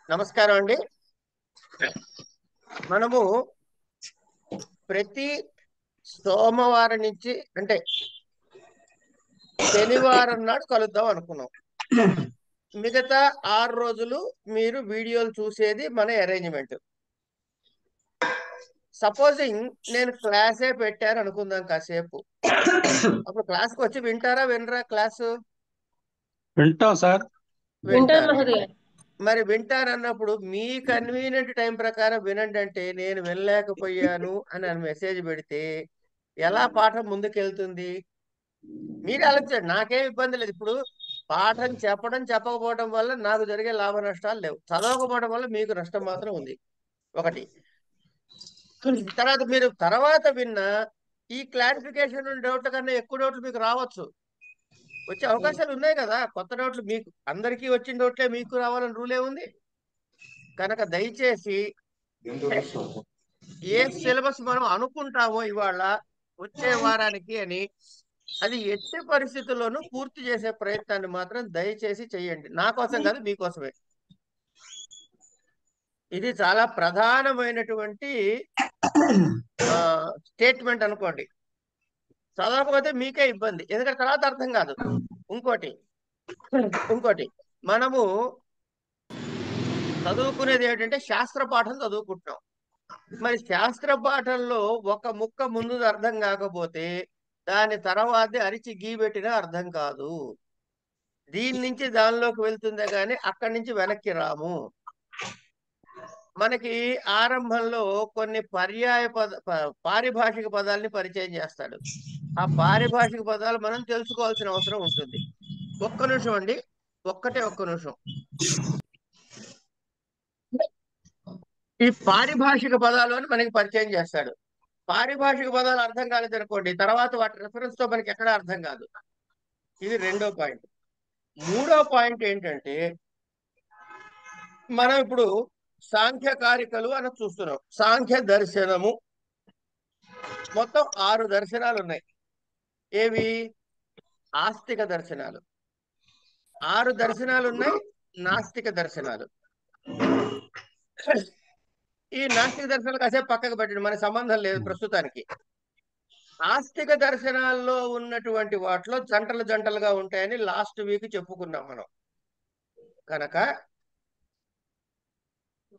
నమస్కారం అండి. మనము ప్రతి సోమవారం నుంచి అంటే శనివారం నాడు కలుద్దాం అనుకున్నాం. మిగతా 6 రోజులు మీరు వీడియోలు చూసేది మన అరేంజ్మెంట్. సపోజింగ్ నేను క్లాసే పెట్టాను అనుకుందాం కాసేపు. అప్పుడు క్లాస్కి వచ్చి వింటారా వినరా? క్లాసు వింటాం సార్. వింటారు. మరి వింటారన్నప్పుడు మీ కన్వీనియంట్ టైం ప్రకారం వినండి అంటే నేను వినలేకపోయాను అని మెసేజ్ పెడితే ఎలా పాఠం ముందుకెళ్తుంది? మీరు ఆలోచించండి. నాకేం ఇబ్బంది లేదు. ఇప్పుడు పాఠం చెప్పడం చెప్పకపోవడం వల్ల నాకు జరిగే లాభ నష్టాలు లేవు. చదవకపోవడం వల్ల మీకు నష్టం మాత్రం ఉంది. ఒకటి. తర్వాత మీరు తర్వాత విన్న ఈ క్లారిఫికేషన్ డౌట్ల కన్నా ఎక్కువ డౌట్లు మీకు రావచ్చు. వచ్చే అవకాశాలు ఉన్నాయి కదా. కొత్త డౌట్లు మీకు అందరికీ వచ్చిన డౌట్లే మీకు రావాలని రూల్ ఏముంది? కనుక దయచేసి ఏ సిలబస్ మనం అనుకుంటామో ఇవాళ వచ్చే వారానికి అని అది ఎట్టి పరిస్థితుల్లోనూ పూర్తి చేసే ప్రయత్నాన్ని మాత్రం దయచేసి చెయ్యండి. నా కోసం కాదు, మీకోసమే. ఇది చాలా ప్రధానమైనటువంటి స్టేట్మెంట్ అనుకోండి. చదవకపోతే మీకే ఇబ్బంది, ఎందుకంటే తర్వాత అర్థం కాదు. ఇంకోటి మనము చదువుకునేది ఏమిటంటే శాస్త్ర పాఠం చదువుకుంటున్నాం. మరి శాస్త్ర పాఠంలో ఒక ముక్క ముందు అర్థం కాకపోతే దాని తర్వాతే అరిచి గీ పెట్టినా అర్థం కాదు. దీని నుంచి దానిలోకి వెళ్తుందే గాని అక్కడి నుంచి వెనక్కి రాము. మనకి ఆరంభంలో కొన్ని పారిభాషిక పదాలని పరిచయం చేస్తాడు. ఆ పారిభాషిక పదాలు మనం తెలుసుకోవాల్సిన అవసరం ఉంటుంది. ఒక్క నిమిషం అండి, ఒక్క నిమిషం. ఈ పారిభాషిక పదాలు అని మనకి పరిచయం చేస్తాడు. పారిభాషిక పదాలు అర్థం కాలేదనుకోండి, తర్వాత వాటి రెఫరెన్స్ తో మనకి ఎక్కడా అర్థం కాదు. ఇది రెండో పాయింట్. మూడో పాయింట్ ఏంటంటే, మనం ఇప్పుడు సాంఖ్యకారికలు అని చూస్తున్నాం. సాంఖ్య దర్శనము మొత్తం 6 దర్శనాలు ఉన్నాయి. ఏవి? ఆస్తిక దర్శనాలు. 6 దర్శనాలు ఉన్నాయి. నాస్తిక దర్శనాలు. ఈ నాస్తిక దర్శనాలు కాసేపు పక్కకు పెట్టండి, మన సంబంధం లేదు ప్రస్తుతానికి. ఆస్తిక దర్శనాల్లో ఉన్నటువంటి వాటిలో జంటలు జంటలుగా ఉంటాయని లాస్ట్ వీక్ చెప్పుకున్నాం మనం. కనుక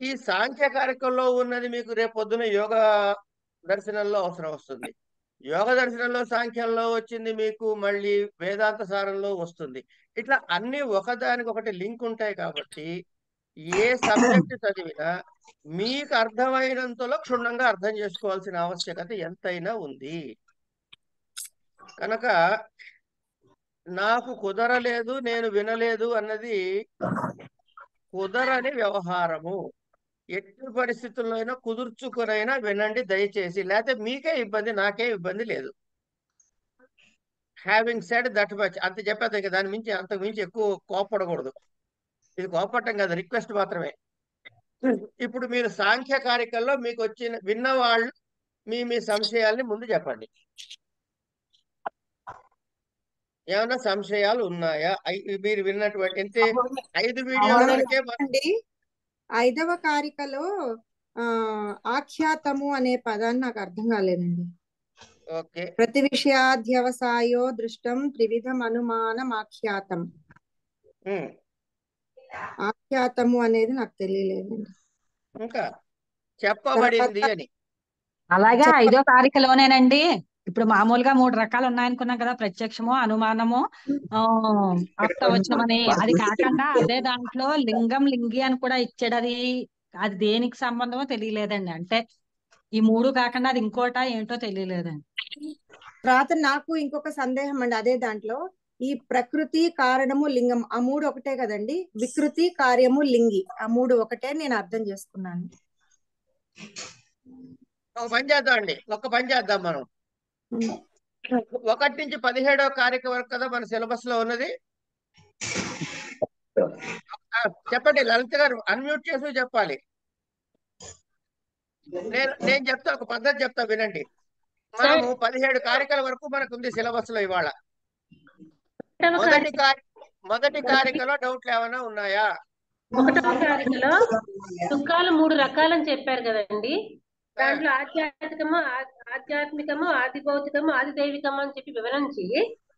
ఈ సాంఖ్యకారికంలో ఉన్నది మీకు రేపు పొద్దున యోగ దర్శనంలో అవసరం వస్తుంది. యోగ దర్శనంలో సాంఖ్యంలో వచ్చింది మీకు మళ్ళీ వేదాంత సారంలో వస్తుంది. ఇట్లా అన్ని ఒకదానికొకటి లింక్ ఉంటాయి. కాబట్టి ఏ సబ్జెక్ట్ చదివినా మీకు అర్థమైనంతలో క్షుణ్ణంగా అర్థం చేసుకోవాల్సిన ఆవశ్యకత ఎంతైనా ఉంది. కనుక నాకు కుదరలేదు, నేను వినలేదు అన్నది కుదరని వ్యవహారము. ఎట్టి పరిస్థితుల్లో అయినా కుదుర్చుకునైనా వినండి దయచేసి, లేకపోతే మీకే ఇబ్బంది, నాకే ఇబ్బంది లేదు. హ్యావింగ్ సెడ్ దట్ మచ్, అంత చెప్పేది. ఇంకా దాని మించి అంతకు మించి ఎక్కువ కోపడకూడదు. ఇది కోపడటం కాదు, రిక్వెస్ట్ మాత్రమే. ఇప్పుడు మీరు సాంఖ్యకారికల్లో మీకు వచ్చిన విన్నవాళ్ళు మీ మీ సంశయాల్ని ముందు చెప్పండి. ఏమైనా సంశయాలు ఉన్నాయా? మీరు విన్నటువంటి ఇంతే 5 వీడియోల వరకే. అండి, 5వ కారికలో ఆఖ్యాతము అనే పదాన్ని నాకు అర్థం కాలేదండి. ఓకే. ప్రతి విషయాధ్యవసాయో దృష్టం త్రివిధం అనుమానం ఆఖ్యాతం. ఆఖ్యాతము అనేది నాకు తెలియలేదండి. ఇంకా చెప్పబడింది అని. అలాగే 5వ కారికలోనేనండి. ఇప్పుడు మామూలుగా 3 రకాలు ఉన్నాయనుకున్నాం కదా, ప్రత్యక్షము, అనుమానము, ఆప్తవచనం అని. అది కాకుండా అదే దాంట్లో లింగం, లింగి అని కూడా ఇచ్చాడు. అది దేనికి సంబంధమో తెలియలేదండి. అంటే ఈ 3 కాకుండా అది ఇంకోట ఏంటో తెలియలేదండి. తర్వాత నాకు ఇంకొక సందేహం అండి. అదే దాంట్లో ఈ ప్రకృతి, కారణము, లింగం ఆ 3 ఒకటే కదండి. వికృతి, కార్యము, లింగి ఆ 3 ఒకటే నేను అర్థం చేసుకున్నాను. ఒక పని చేద్దాం అండి, మనం 1 నుంచి 17వ కారిక వరకు కదా మన సిలబస్ లో ఉన్నది. చెప్పండి లలిత గారు, అన్మ్యూట్ చేసి చెప్పాలి. నేను చెప్తా, ఒక పద్ధతి చెప్తా వినండి. మనము 17 కారికల వరకు మనకు ఉంది సిలబస్ లో ఇవాళ. మొదటి కారికలో డౌట్లు ఏమైనా ఉన్నాయా? ఒకటవ కారికలో దుఃఖాలు 3 రకాలని చెప్పారు కదండి. దాంట్లో ఆధ్యాత్మికము, ఆది భౌతికము, ఆది దైవికము అని చెప్పి వివరించి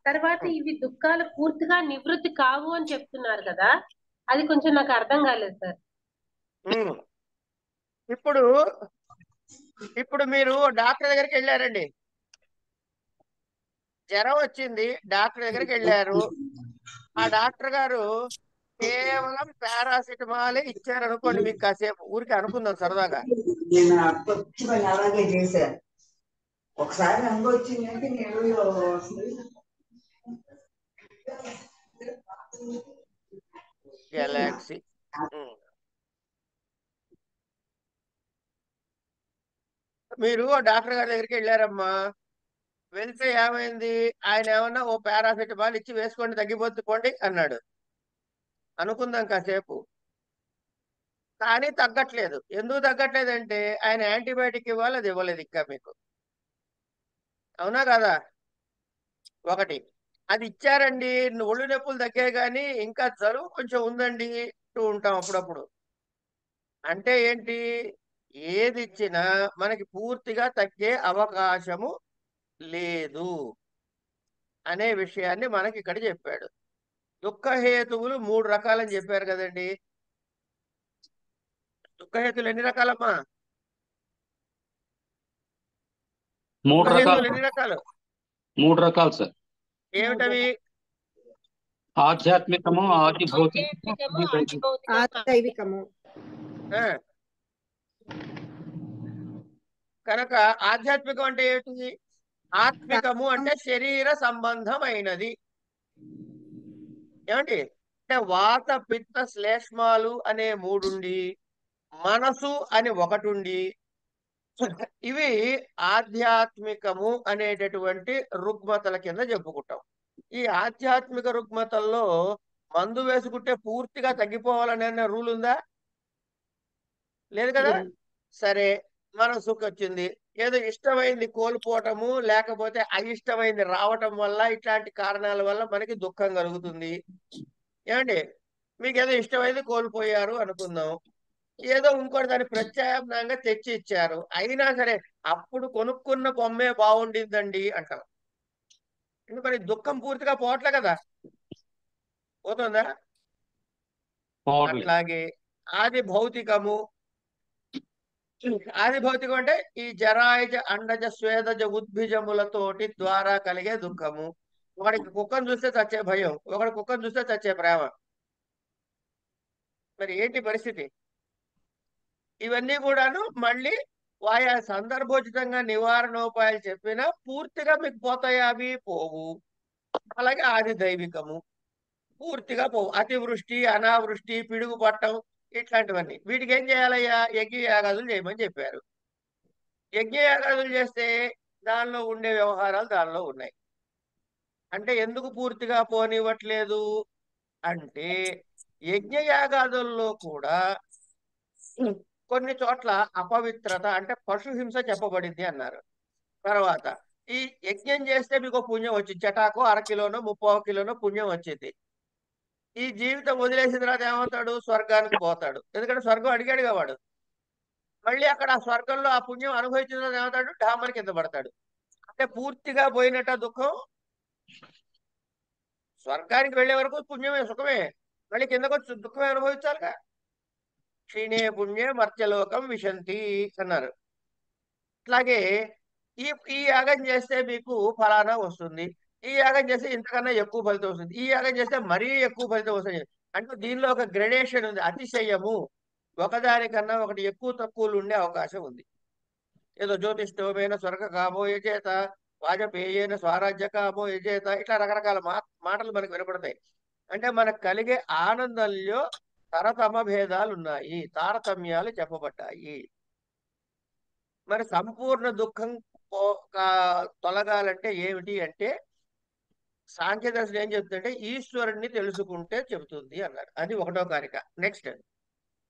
తర్వాత ఇవి దుఃఖాలు పూర్తిగా నివృత్తి కావు అని చెప్తున్నారు కదా, అది కొంచెం నాకు అర్థం కాలేదు సార్. ఇప్పుడు మీరు డాక్టర్ దగ్గరికి వెళ్ళారండి, జ్వరం వచ్చింది, డాక్టర్ దగ్గరికి వెళ్ళారు. ఆ డాక్టర్ గారు కేవలం పారాసిటమాల్ ఇచ్చారనుకోండి, మీకు కాసేపు ఊరికి అనుకుందాం సరదాగా. నేను అలాగే చేశాను. ఒకసారి వచ్చిందంటే నేను గెలాక్సీ మీరు డాక్టర్ గారి దగ్గరికి వెళ్ళారమ్మా, వెళ్తే ఏమైంది, ఆయన ఏమన్నా ఓ పారాసిటమాల్ ఇచ్చి వేసుకోండి తగ్గిపోతుంది అన్నాడు అనుకుందాం కాసేపు. కానీ తగ్గట్లేదు. ఎందుకు తగ్గట్లేదంటే ఆయన యాంటీబయాటిక్ ఇవ్వాలి, అది ఇవ్వలేదు ఇంకా మీకు. అవునా కదా? ఒకటి అది ఇచ్చారండి, ఒళ్ళు నొప్పులు తగ్గాయి కానీ ఇంకా జలుబు కొంచెం ఉందండి అంటూ ఉంటాం అప్పుడప్పుడు. అంటే ఏంటి, ఏది ఇచ్చినా మనకి పూర్తిగా తగ్గే అవకాశము లేదు అనే విషయాన్ని మనకి ఇక్కడ చెప్పాడు. దుఃఖహేతువులు 3 రకాలని చెప్పారు కదండి. దుఃఖహేతువులు ఎన్ని రకాలమ్మా? 3 రకాలు. ఎన్ని రకాలు? 3 రకాలు సార్. ఏమిటవి? ఆధ్యాత్మికము, ఆది దైవికము. కనుక ఆధ్యాత్మికం అంటే ఏంటి? ఆత్మికము అంటే శరీర సంబంధమైనది. ఏమండి అంటే వాత పిత్త శ్లేష్మాలు అనే 3 ఉండి, మనసు అని 1 ఉండి, ఇవి ఆధ్యాత్మికము అనేటటువంటి రుగ్మతల కింద చెప్పుకుంటాం. ఈ ఆధ్యాత్మిక రుగ్మతల్లో మందు వేసుకుంటే పూర్తిగా తగ్గిపోవాలనే రూల్ ఉందా? లేదు కదా. సరే, మనసుకు వచ్చింది, ఏదో ఇష్టమైంది కోల్పోవటము, లేకపోతే అయిష్టమైంది రావటం వల్ల, ఇట్లాంటి కారణాల వల్ల మనకి దుఃఖం కలుగుతుంది. ఏమండి, మీకు ఏదో ఇష్టమైంది కోల్పోయారు అనుకుందాం, ఏదో ఇంకోటి దాన్ని ప్రత్యామ్నాయంగా తెచ్చి ఇచ్చారు, అయినా సరే అప్పుడు కొనుక్కున్న బొమ్మే బాగుండిందండి అంటాం. ఎందుకని దుఃఖం పూర్తిగా పోవట్లే కదా, పోతుందా? అట్లాగే ఆది భౌతికము. ఆది భౌతికం అంటే ఈ జరాయుజ అండజ స్వేదజ ఉద్భిజములతోటి ద్వారా కలిగే దుఃఖము. ఒకడికి కుక్కను చూస్తే చచ్చే భయం, ఒకడి కుక్కను చూస్తే చచ్చే ప్రేమ. మరి ఏంటి పరిస్థితి? ఇవన్నీ కూడాను మళ్ళీ ఆయా సందర్భోచితంగా నివారణోపాయాలు చెప్పినా పూర్తిగా మీకు పోతాయా? అవి పోవు. అలాగే ఆది దైవికము పూర్తిగా పోవు. అతివృష్టి, అనావృష్టి, పిడుగు పట్టం, ఇట్లాంటివన్నీ. వీటికి ఏం చేయాలయ్యా? యజ్ఞయాగాదులు చేయమని చెప్పారు. యజ్ఞయాగాదులు చేస్తే దానిలో ఉండే వ్యవహారాలు దానిలో ఉన్నాయి. అంటే ఎందుకు పూర్తిగా పోనివ్వట్లేదు అంటే యజ్ఞయాగాదుల్లో కూడా కొన్ని చోట్ల అపవిత్రత అంటే పశుహింస చెప్పబడింది అన్నారు. తర్వాత ఈ యజ్ఞం చేస్తే మీకు పుణ్యం వచ్చింది, చటాకో 1/2 కిలోనో 30 కిలోనో పుణ్యం వచ్చింది. ఈ జీవితం వదిలేసిన తర్వాత ఏమవుతాడు? స్వర్గానికి పోతాడు. ఎందుకంటే స్వర్గం అడిగాడుగా వాడు. మళ్ళీ అక్కడ ఆ స్వర్గంలో ఆ పుణ్యం అనుభవించిన తర్వాత ఏమవుతాడు? డామర్ కింద పడతాడు. అంటే పూర్తిగా పోయినట్ట దుఃఖం. స్వర్గానికి వెళ్లే వరకు పుణ్యమే, సుఖమే, మళ్ళీ కిందకు వచ్చి దుఃఖమే అనుభవించాలిగా. క్షీణే పుణ్యే మర్త్యలోకం విశంతి అన్నారు. అట్లాగే ఈ యాగం చేస్తే మీకు ఫలానా వస్తుంది, ఈ యాగం చేస్తే ఇంతకన్నా ఎక్కువ ఫలితం వస్తుంది, ఈ యాగం చేస్తే మరీ ఎక్కువ ఫలితం వస్తుంది. అంటే దీనిలో ఒక గ్రెడేషన్ ఉంది, అతిశయము. ఒకదానికన్నా ఒకటి ఎక్కువ తక్కువలు ఉండే అవకాశం ఉంది. ఏదో జ్యోతిష్ఠోమైన స్వర్గ కామో యజేత, వాజపేయేన స్వరాజ్య కామో యజేత, ఇట్లా రకరకాల మాటలు మనకు వినపడతాయి. అంటే మనకు కలిగే ఆనందంలో తరతమ భేదాలు ఉన్నాయి, తారతమ్యాలు చెప్పబడ్డాయి. మరి సంపూర్ణ దుఃఖం తొలగాలంటే ఏమిటి అంటే సాంఖ్య దర్శనం ఏం చెప్తుంటే ఈశ్వరుణ్ణి తెలుసుకుంటే చెబుతుంది అన్నారు. అది 1వ కారిక. నెక్స్ట్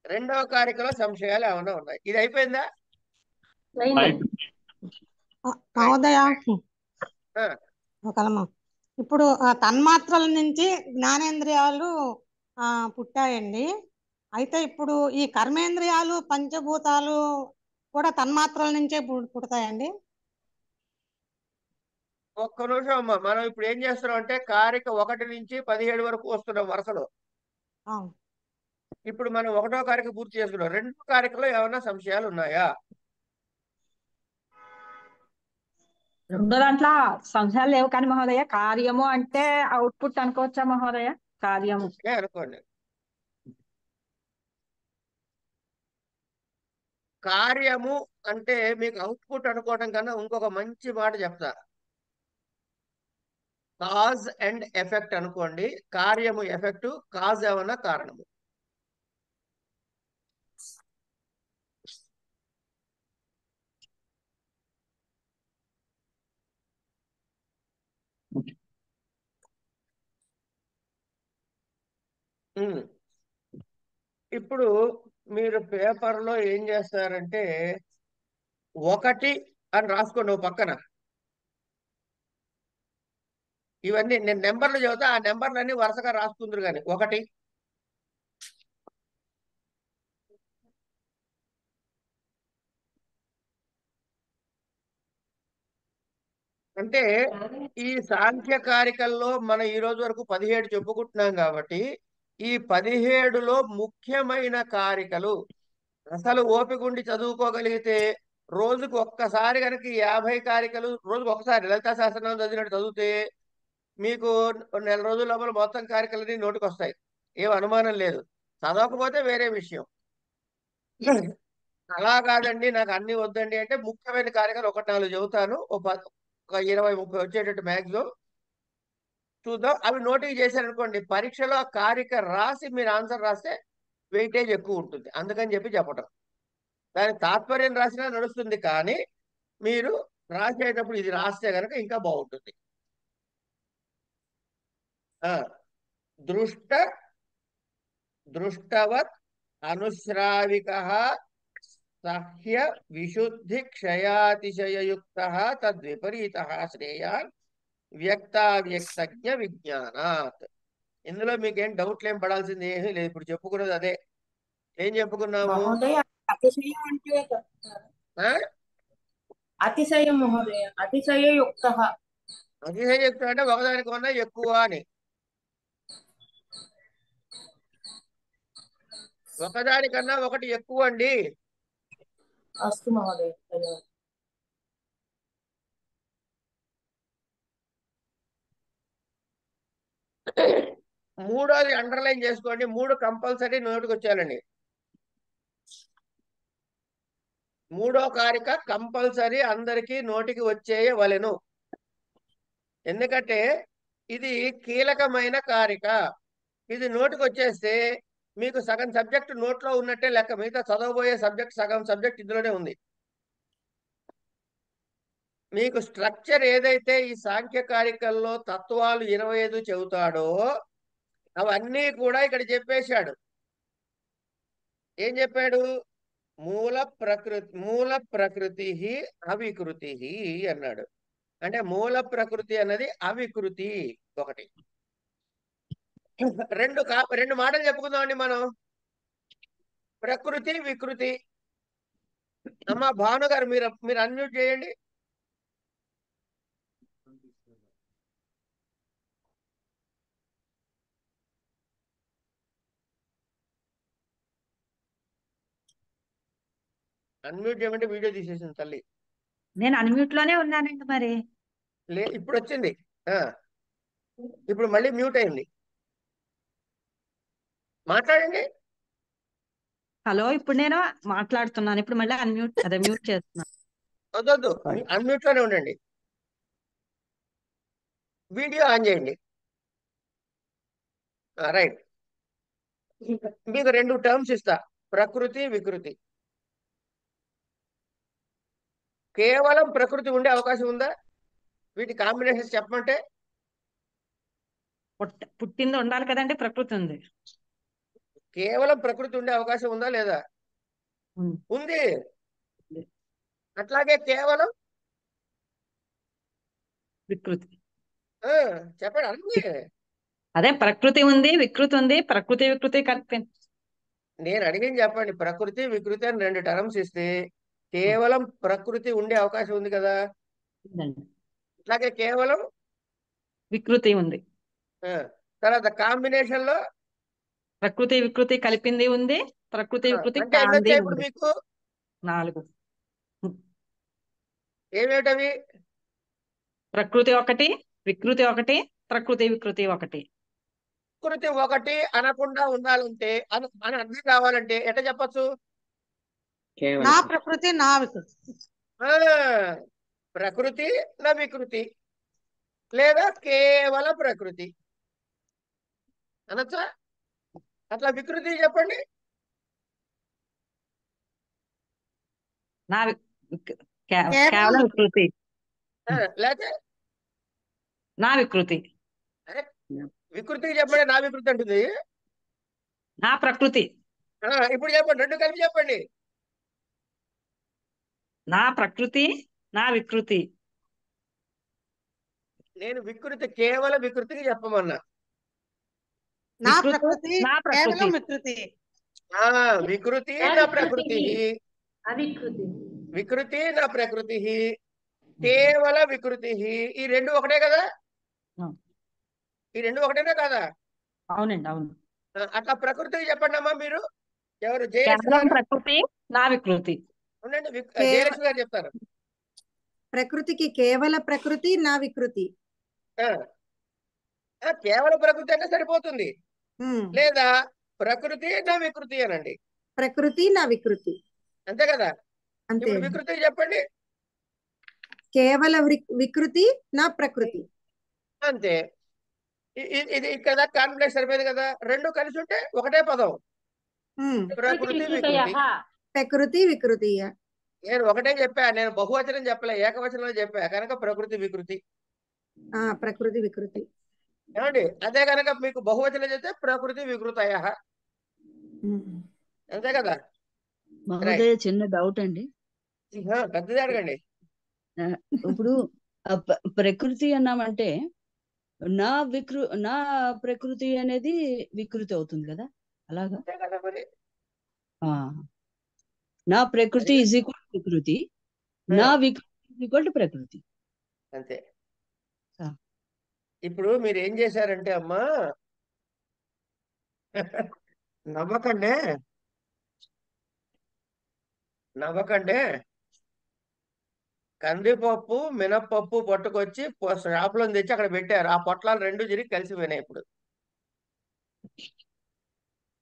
2వ కారికలో సంశయాలు ఏమైనా ఉన్నాయి. ఇది అయిపోయిందా? మహోదయ, ఇప్పుడు తన్మాత్రల నుంచి జ్ఞానేంద్రియాలు పుట్టాయండి. అయితే ఇప్పుడు ఈ కర్మేంద్రియాలు పంచభూతాలు కూడా తన్మాత్రల నుంచే పుడతాయండి. ఒక్క నిమిషం అమ్మా, మనం ఇప్పుడు ఏం చేస్తున్నాం అంటే కారిక 1 నుంచి 17 వరకు వస్తున్నాం వరుసలో. అవును. ఇప్పుడు మనం 1వ కారిక పూర్తి చేసుకున్నాం. 2వ కారికలో ఏమైనా సంశయాలు ఉన్నాయా? రెండో దాంట్లో సంశయాలు లేవు కానీ మహోదయ, కార్యము అంటే అవుట్పుట్ అనుకోవచ్చా మహోదయ? కార్యము అనుకోండి. కార్యము అంటే మీకు అవుట్పుట్ అనుకోవటం కన్నా ఇంకొక మంచి మాట చెప్తా. కాజ్ అండ్ ఎఫెక్ట్ అనుకోండి. కార్యము ఎఫెక్ట్, కాజ్ ఏమన్నా కారణము. ఇప్పుడు మీరు పేపర్లో ఏం చేస్తారంటే 1 అని రాసుకోండి ఓ పక్కన. ఇవన్నీ నేను నెంబర్లు చదువుతా, ఆ నెంబర్లన్నీ వరుసగా రాసుకుందరు కానీ 1. అంటే ఈ సాంఖ్యకారికల్లో మనం ఈ రోజు వరకు 17 చెప్పుకుంటున్నాం కాబట్టి ఈ 17లో ముఖ్యమైన కారికలు అసలు ఓపిక ఉండి చదువుకోగలిగితే రోజుకు ఒక్కసారి కనుక 50 కారికలు రోజుకు ఒకసారి లలితా సహస్రనామం చదివినట్టు చదివితే మీకు నెల రోజుల లోపల మొత్తం కారికలన్నీ నోటికి వస్తాయి. ఏం అనుమానం లేదు. చదవకపోతే వేరే విషయం. అలా కాదండి నాకు అన్ని వద్దండి అంటే ముఖ్యమైన కారికలు 1-4 చెబుతాను. ఒక 20-30 వచ్చేటట్టు మ్యాక్సిమం చూద్దాం. అవి నోటికి చేశారనుకోండి, పరీక్షలో ఆ కారిక రాసి మీరు ఆన్సర్ రాస్తే వెయిటేజ్ ఎక్కువ ఉంటుంది. అందుకని చెప్పటం. దాని తాత్పర్యం రాసినా నడుస్తుంది, కానీ మీరు రాసేటప్పుడు ఇది రాస్తే కనుక ఇంకా బాగుంటుంది. దృష్టవత్ అనుశ్రావిక సహ్య విశుద్ధి క్షయాతిశయయుక్త తద్విపరీత శ్రేయాన్ వ్యక్తావ్యక్తజ్ఞ విజ్ఞానాత్. ఇందులో మీకేం డౌట్లు ఏం పడాల్సింది ఏమీ లేదు. ఇప్పుడు చెప్పుకున్నది అదే. ఏం చెప్పుకున్నాము? మహోదయ, అతిశయం అంటే అతిశయం మహోదయ, అతిశయయుక్త. అతిశయయుక్త అంటే ఒకదానికన్నా ఎక్కువ అని. ఒకదానికన్నా ఒకటి ఎక్కువ అండి. అస్తు మహోదయ, ధన్యవాదాలు. మూడోది అండర్లైన్ చేసుకోండి. 3 కంపల్సరీ నోటికి వచ్చేయాలండి. 3వ కారిక కంపల్సరీ అందరికీ నోటికి వచ్చేయవలెను. ఎందుకంటే ఇది కీలకమైన కారిక. ఇది నోటికి వచ్చేస్తే మీకు సగం సబ్జెక్ట్ నోట్లో ఉన్నట్టే లెక్క. మిగతా చదవబోయే సబ్జెక్ట్ సగం సబ్జెక్ట్ ఇందులోనే ఉంది. మీకు స్ట్రక్చర్ ఏదైతే ఈ సాంఖ్య కారికల్లో తత్వాలు 25 చెబుతాడో అవన్నీ కూడా ఇక్కడ చెప్పేశాడు. ఏం చెప్పాడు? మూల ప్రకృతి అవికృతి అన్నాడు. అంటే మూల ప్రకృతి అన్నది అవికృతి. ఒకటి. రెండు మాటలు చెప్పుకుందామండి మనం. ప్రకృతి వికృతి. అమ్మా భాను గారు మీరు అన్మ్యూట్ చేయండి. అన్మ్యూట్ చేయమంటే వీడియో తీసేసింది తల్లి. నేను అన్మ్యూట్ లోనే ఉన్నానండి. మరి ఇప్పుడు వచ్చింది. ఇప్పుడు మళ్ళీ మ్యూట్ అయింది. మాట్లాడండి. హలో, ఇప్పుడు నేను మాట్లాడుతున్నాను. ఇప్పుడు మళ్ళీ మ్యూట్ చేస్తున్నాను. వద్దు, అన్మ్యూట్ లోనే ఉండండి. వీడియో ఆన్ చేయండి. రైట్. మీకు 2 టర్మ్స్ ఇస్తా, ప్రకృతి వికృతి. కేవలం ప్రకృతి ఉండే అవకాశం ఉందా? వీటి కాంబినేషన్స్ చెప్పమంటే పుట్టింది ఉండాలి కదండి. ప్రకృతి ఉంది. కేవలం ప్రకృతి ఉండే అవకాశం ఉందా లేదా? ఉంది. అట్లాగే కేవలం వికృతి. చెప్పండి. అన్నీ అదే ప్రకృతి ఉంది, వికృతి ఉంది, ప్రకృతి వికృతి కలిపి. నేను అడిగింది చెప్పండి. ప్రకృతి వికృతి అని 2 టర్మ్స్ ఇస్తే కేవలం ప్రకృతి ఉండే అవకాశం ఉంది కదా, ఉందండి. అట్లాగే కేవలం వికృతి ఉంది. తర్వాత కాంబినేషన్ లో ప్రకృతి వికృతి కలిపింది ఉంది, ప్రకృతి వికృతి అంటే ఎన్ని కాంది వచ్చాయి ఇప్పుడు ఉంది. మీకు? 4. ఏమేటవి? ప్రకృతి ఒకటి, వికృతి ఒకటి, ప్రకృతి వికృతి ఒకటి. ప్రకృతి ఒకటి అనకుండా ఉండాలంటే అని అర్థం కావాలంటే ఎట్లా చెప్పచ్చు? నా ప్రకృతి నా వికృతి. ప్రకృతి నా వికృతి లేదా కేవల ప్రకృతి అనొచ్చా? అట్లా వికృతి చెప్పండి. నా కేవలం వికృతి, లేకపోతే నా వికృతి. అరే వికృతికి చెప్పండి. నా వికృతి అంటుంది. నా ప్రకృతి. ఇప్పుడు చెప్పండి, 2 కలిపి చెప్పండి. నా ప్రకృతి నా వికృతి. నేను వికృతి కేవల వికృతికి చెప్పమన్నా. నా ప్రకృతి కేవలం వికృతి. వికృతి నా ప్రకృతి, అవికృతి. వికృతి నా ప్రకృతి, కేవల వికృతి. ఈ 2 ఒకటే కదా? ఈ 2 ఒకటేనా కాదా? అవునండి, అవును. అట్లా ప్రకృతికి చెప్పండి అమ్మా. మీరు ఎవరు? కేవలం ప్రకృతి నా వికృతి. ఉండండి, జయలక్ష్మి గారు చెప్తారు. ప్రకృతికి కేవల ప్రకృతి నా వికృతి. కేవల ప్రకృతి అంటే సరిపోతుంది, లేదా ప్రకృతి నా వికృతి అనండి. ప్రకృతి నా వికృతి, అంతే కదా? అంతే. ఇప్పుడు వికృతి చెప్పండి. కేవల వికృతి నా ప్రకృతి, అంతే. ఇది ఇక్కడ కాన్ఫ్లిక్ట్ సరిపోయింది కదా? 2 కలిసి ఉంటే ఒకటే పదం, ప్రకృతి వికృతి. ప్రకృతి వికృతి. నేను ఒకటే చెప్పా, నేను బహువచనం చెప్పలే, ఏకవచనంలో చెప్పా కనుక ప్రకృతి వికృతి. ప్రకృతి వికృతి ఏమండి? అదే కనుక మీకు బహువచనం చెప్తే ప్రకృతి వికృతయ, అంతే కదా? మహోదయ చిన్న డౌట్ అండి. పెద్దది అడగండి. ఇప్పుడు ప్రకృతి అన్నామంటే నా ప్రకృతి అనేది వికృతి అవుతుంది కదా, అలాగా? నా ప్రకృతి ఈజ్ ఈక్వల్ టు వికృతి, నా వికృతి ఈజ్ ఈక్వల్ టు ప్రకృతి, అంతే. ఇప్పుడు మీరు ఏం చేశారంటే అమ్మా, నవ్వకండే కందిపప్పు మినప్పప్పు పట్టుకొచ్చి షాపులో తెచ్చి అక్కడ పెట్టారు. ఆ పొట్లాలు 2 జరిగి కలిసిపోయినాయి.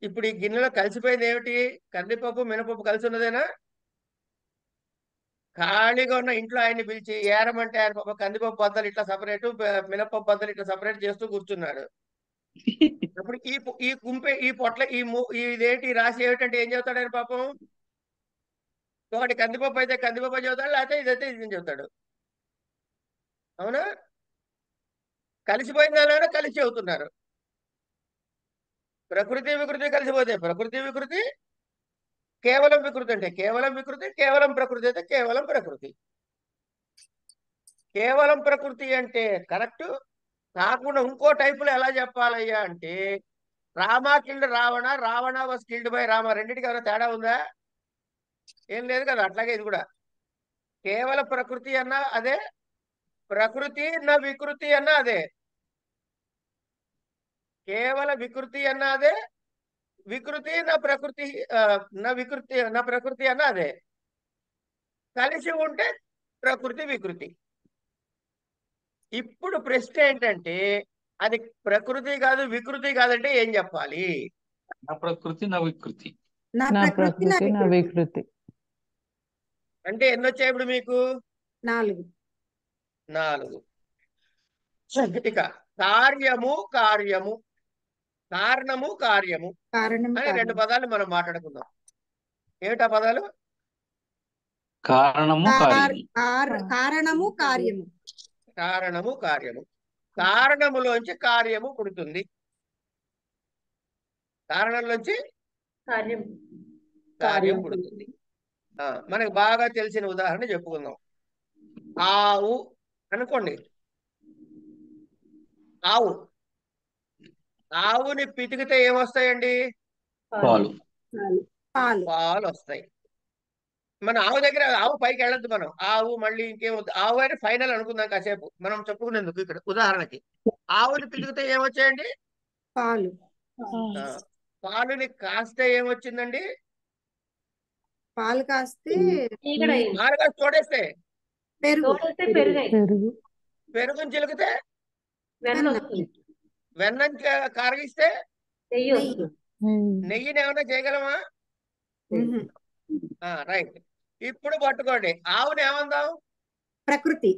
ఇప్పుడు ఈ గిన్నెలో కలిసిపోయింది ఏమిటి? కందిపప్పు మినపప్పు కలిసి ఉన్నదేనా? ఖాళీగా ఉన్న ఇంట్లో ఆయన్ని పిలిచి ఏరమంటే ఆయన పాప కందిపప్పు బద్దలు ఇట్లా సపరేట్, మినపప్పు బద్దలు ఇట్లా సపరేట్ చేస్తూ కూర్చున్నాడు. అప్పుడు ఈ పొట్ల ఇదేంటి రాసి ఏమిటంటే ఏం చెబుతాడు ఆయన పాపం? ఒకటి కందిపప్పు అయితే కందిపప్పు చెబుతాడు, లేకపోతే ఇదైతే ఇది చెబుతాడు. అవునా? కలిసిపోయిందా కలిసి చెబుతున్నారు. ప్రకృతి వికృతి కలిసిపోతే ప్రకృతి వికృతి, కేవలం వికృతి అంటే కేవలం వికృతి, కేవలం ప్రకృతి అయితే కేవలం ప్రకృతి. కేవలం ప్రకృతి అంటే కరెక్ట్ కాకుండా ఇంకో టైపులో ఎలా చెప్పాలయ్యా అంటే, Rama killed Ravana, Ravana was killed by Rama. రెండింటికి ఏమైనా తేడా ఉందా? ఏం లేదు కదా. అట్లాగే ఇది కూడా కేవల ప్రకృతి అన్నా అదే, ప్రకృతి నా వికృతి అన్నా అదే, కేవల వికృతి అన్నా అదే, వికృతి నా ప్రకృతి నా ప్రకృతి అన్నా అదే. కలిసి ఉంటే ప్రకృతి వికృతి. ఇప్పుడు ప్రశ్న ఏంటంటే, అది ప్రకృతి కాదు వికృతి కాదంటే ఏం చెప్పాలి? నా ప్రకృతి నా వికృతి. నా ప్రకృతి నా వికృతి అంటే ఎన్ని వచ్చాయి ఇప్పుడు మీకు? 4. ఇక కార్యము కార్యము, కారణము కార్యము అని 2 పదాలు మనం మాట్లాడుకుందాం. ఏమిటా పదాలు? కారణము కారణము కార్యము. కారణము కార్యము. కారణములోంచి కార్యము పుడుతుంది, కారణంలోంచి కార్యం పుడుతుంది. మనకు బాగా తెలిసిన ఉదాహరణ చెప్పుకుందాం. ఆవు అనుకోండి. ఆవుని పితికితే ఏమొస్తాయండి? పాలు. పాలు పాలు వస్తాయి. మన ఆవు దగ్గర ఆవు పైకి వెళ్ళొద్దు, మనం ఆవు మళ్ళీ ఇంకేం వద్దు, ఆవు అని ఫైనల్ అనుకుందాం కాసేపు మనం చెప్పుకునేందుకు. ఇక్కడ ఉదాహరణకి ఆవుని పితికితే ఏమొచ్చాయండి? పాలు పాలుని కాస్తే ఏమొచ్చిందండి? పాలు కాస్తే పాలు కాసి తోడేస్తే పెరుగు పెరుగుని చిలికితే వెన్న వస్తుంది. వెన్నం కరిగిస్తే నెయ్యి వస్తుంది. నెయ్యిని ఏమైనా చేయగలమా? రైట్. ఇప్పుడు పట్టుకోండి, ఆవుని ఏమందాం? ప్రకృతి.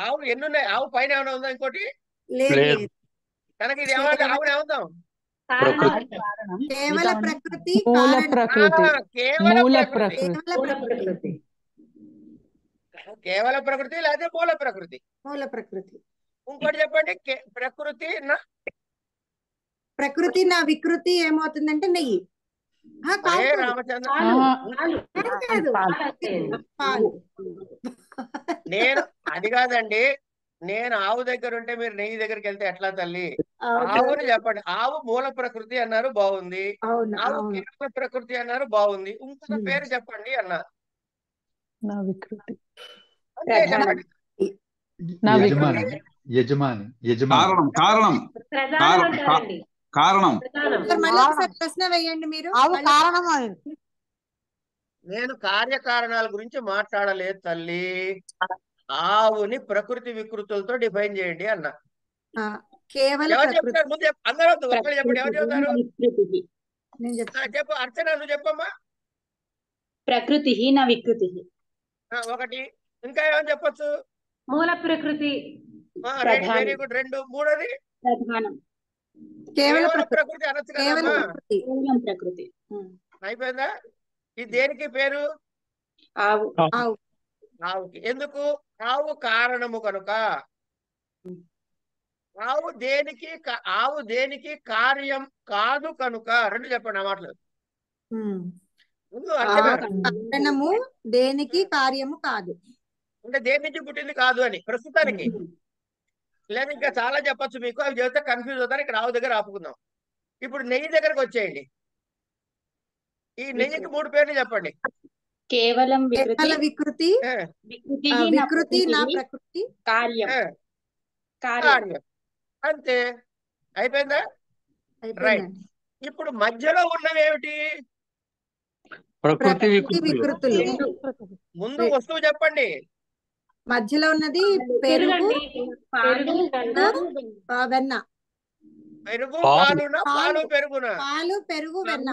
ఆవు ఎన్నున్నాయి? ఆవు పైన ఏమైనా ఉందా ఇంకోటి? లేదు. కనుక ఇది ఏమంటే ఆవుని ఏమందాం? కేవల ప్రకృతి. కేవల ప్రకృతి లేదా మూల ప్రకృతి? మూల ప్రకృతి. ఇంకోటి చెప్పండి. ప్రకృతి ప్రకృతి నా వికృతి ఏమవుతుందంటే నెయ్యి. రామచంద్ర, పాలు. నేను అది కాదండి, నేను ఆవు దగ్గర ఉంటే మీరు నెయ్యి దగ్గరికి వెళ్తే ఎట్లా తల్లి? ఆవుని చెప్పండి. ఆవు మూల ప్రకృతి అన్నారు, బాగుంది. ఆవు కేవల ప్రకృతి అన్నారు, బాగుంది. ఇంకొక పేరు చెప్పండి అన్నారు. అంతే చెప్పండి. ప్రశ్న వేయండి మీరు. నేను కార్యకారణాల గురించి మాట్లాడలేదు తల్లి. ఆవుని ప్రకృతి వికృతులతో డిఫైన్ చేయండి అన్న. కేవల ఎవరు చెప్తారు? ముందు అందరూ ఒక్కరు చెప్పండి. ఎవరు చెప్తారు? చెప్పు అర్చన, నువ్వు చెప్పమ్మా. ప్రకృతి నా వికృతి. ఒకటి. ఇంకా ఏమని చెప్పొచ్చు? మూల ప్రకృతి. Very good. రెండు. మూడోది కేవల ప్రకృతి అనొచ్చు కదమ్మా. ప్రకృతి అయిపోయిందా? ఇది దేనికి పేరు? ఆవుకి. ఎందుకు? ఆవు కారణము కనుక. ఆవు దేనికి కార్యం కాదు కనుక. రెండు చెప్పండి ఆ మాటలు. ముందు కారణము దేనికి కార్యము కాదు అంటే దేని నుంచి పుట్టింది కాదు అని ప్రస్తుతానికి. లేదా ఇంకా చాలా చెప్పచ్చు మీకు, అవి చెప్తే కన్ఫ్యూజ్ అవుతారు. ఇక్కడ ఆవు దగ్గర ఆపుకుందాం. ఇప్పుడు నెయ్యి దగ్గరకు వచ్చేయండి. ఈ నెయ్యికి 3 పేర్లు చెప్పండి. కేవలం వికృతి, వికృతి నా ప్రకృతి, కార్యం. అంతే. అయిపోయిందా? రైట్. ఇప్పుడు మధ్యలో ఉన్నవి ఏమిటి? ప్రకృతి వికృతులు. ముందు వస్తువు చెప్పండి. మధ్యలో ఉన్నది పెరుగు, వెన్న. పెరుగు, పాలునా? పాలు, పెరుగునా? పాలు, పెరుగు, వెన్న.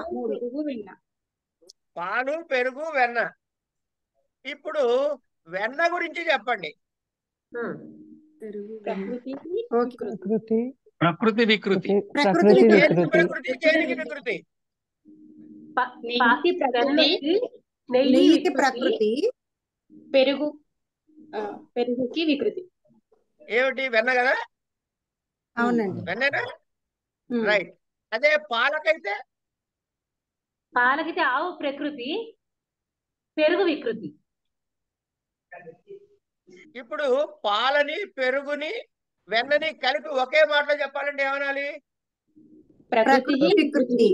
పాలు, పెరుగు, వెన్న. ఇప్పుడు వెన్న గురించి చెప్పండి. ప్రకృతి వికృతి. దేనికి వికృతి? నెయ్యికి ప్రకృతి, పెరుగుకి వికృతి. ఏమిటి? వెన్న కదా? అవునండి, వెన్నేనా? రైట్. అదే పాలకైతే ఆవు ప్రకృతి, పెరుగు వికృతి. ఇప్పుడు పాలని, పెరుగుని, వెన్నని కలిపి ఒకే మాటలో చెప్పాలంటే ఏమనాలి? ప్రకృతి వికృతి.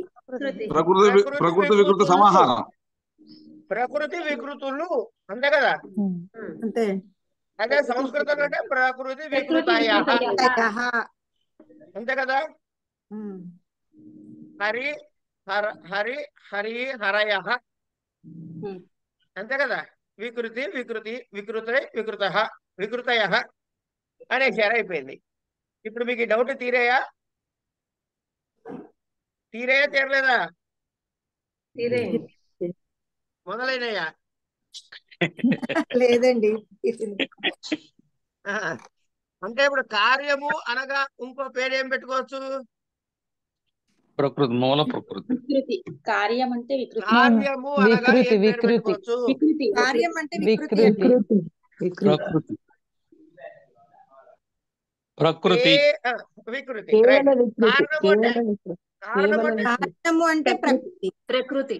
ప్రకృతి వికృతి సమాహారం. ప్రకృతి వికృతులు. అంతే కదా? అంతే. అదే సంస్కృతం అంటే ప్రకృతి వికృతయ. అంతే కదా? హరి హరి హరి హరయ. అంతే కదా? వికృతి వికృతి వికృతయ అనే షేర్ అయిపోయింది. ఇప్పుడు మీకు ఈ డౌట్ తీరేయా? తీరలేదా? మొదలైనయా? లేదండి. అంటే ఇప్పుడు కార్యము అనగా ఇంకో పేరు ఏం పెట్టుకోవచ్చు? ప్రకృతి, మూల ప్రకృతి. కార్యం అంటే వికృతి. కార్యము అనగా ఏం పేరు పెట్టుకోవచ్చు? కార్యం అంటే వికృతి. ప్రకృతి వికృతి. కారణము అంటే ప్రకృతి.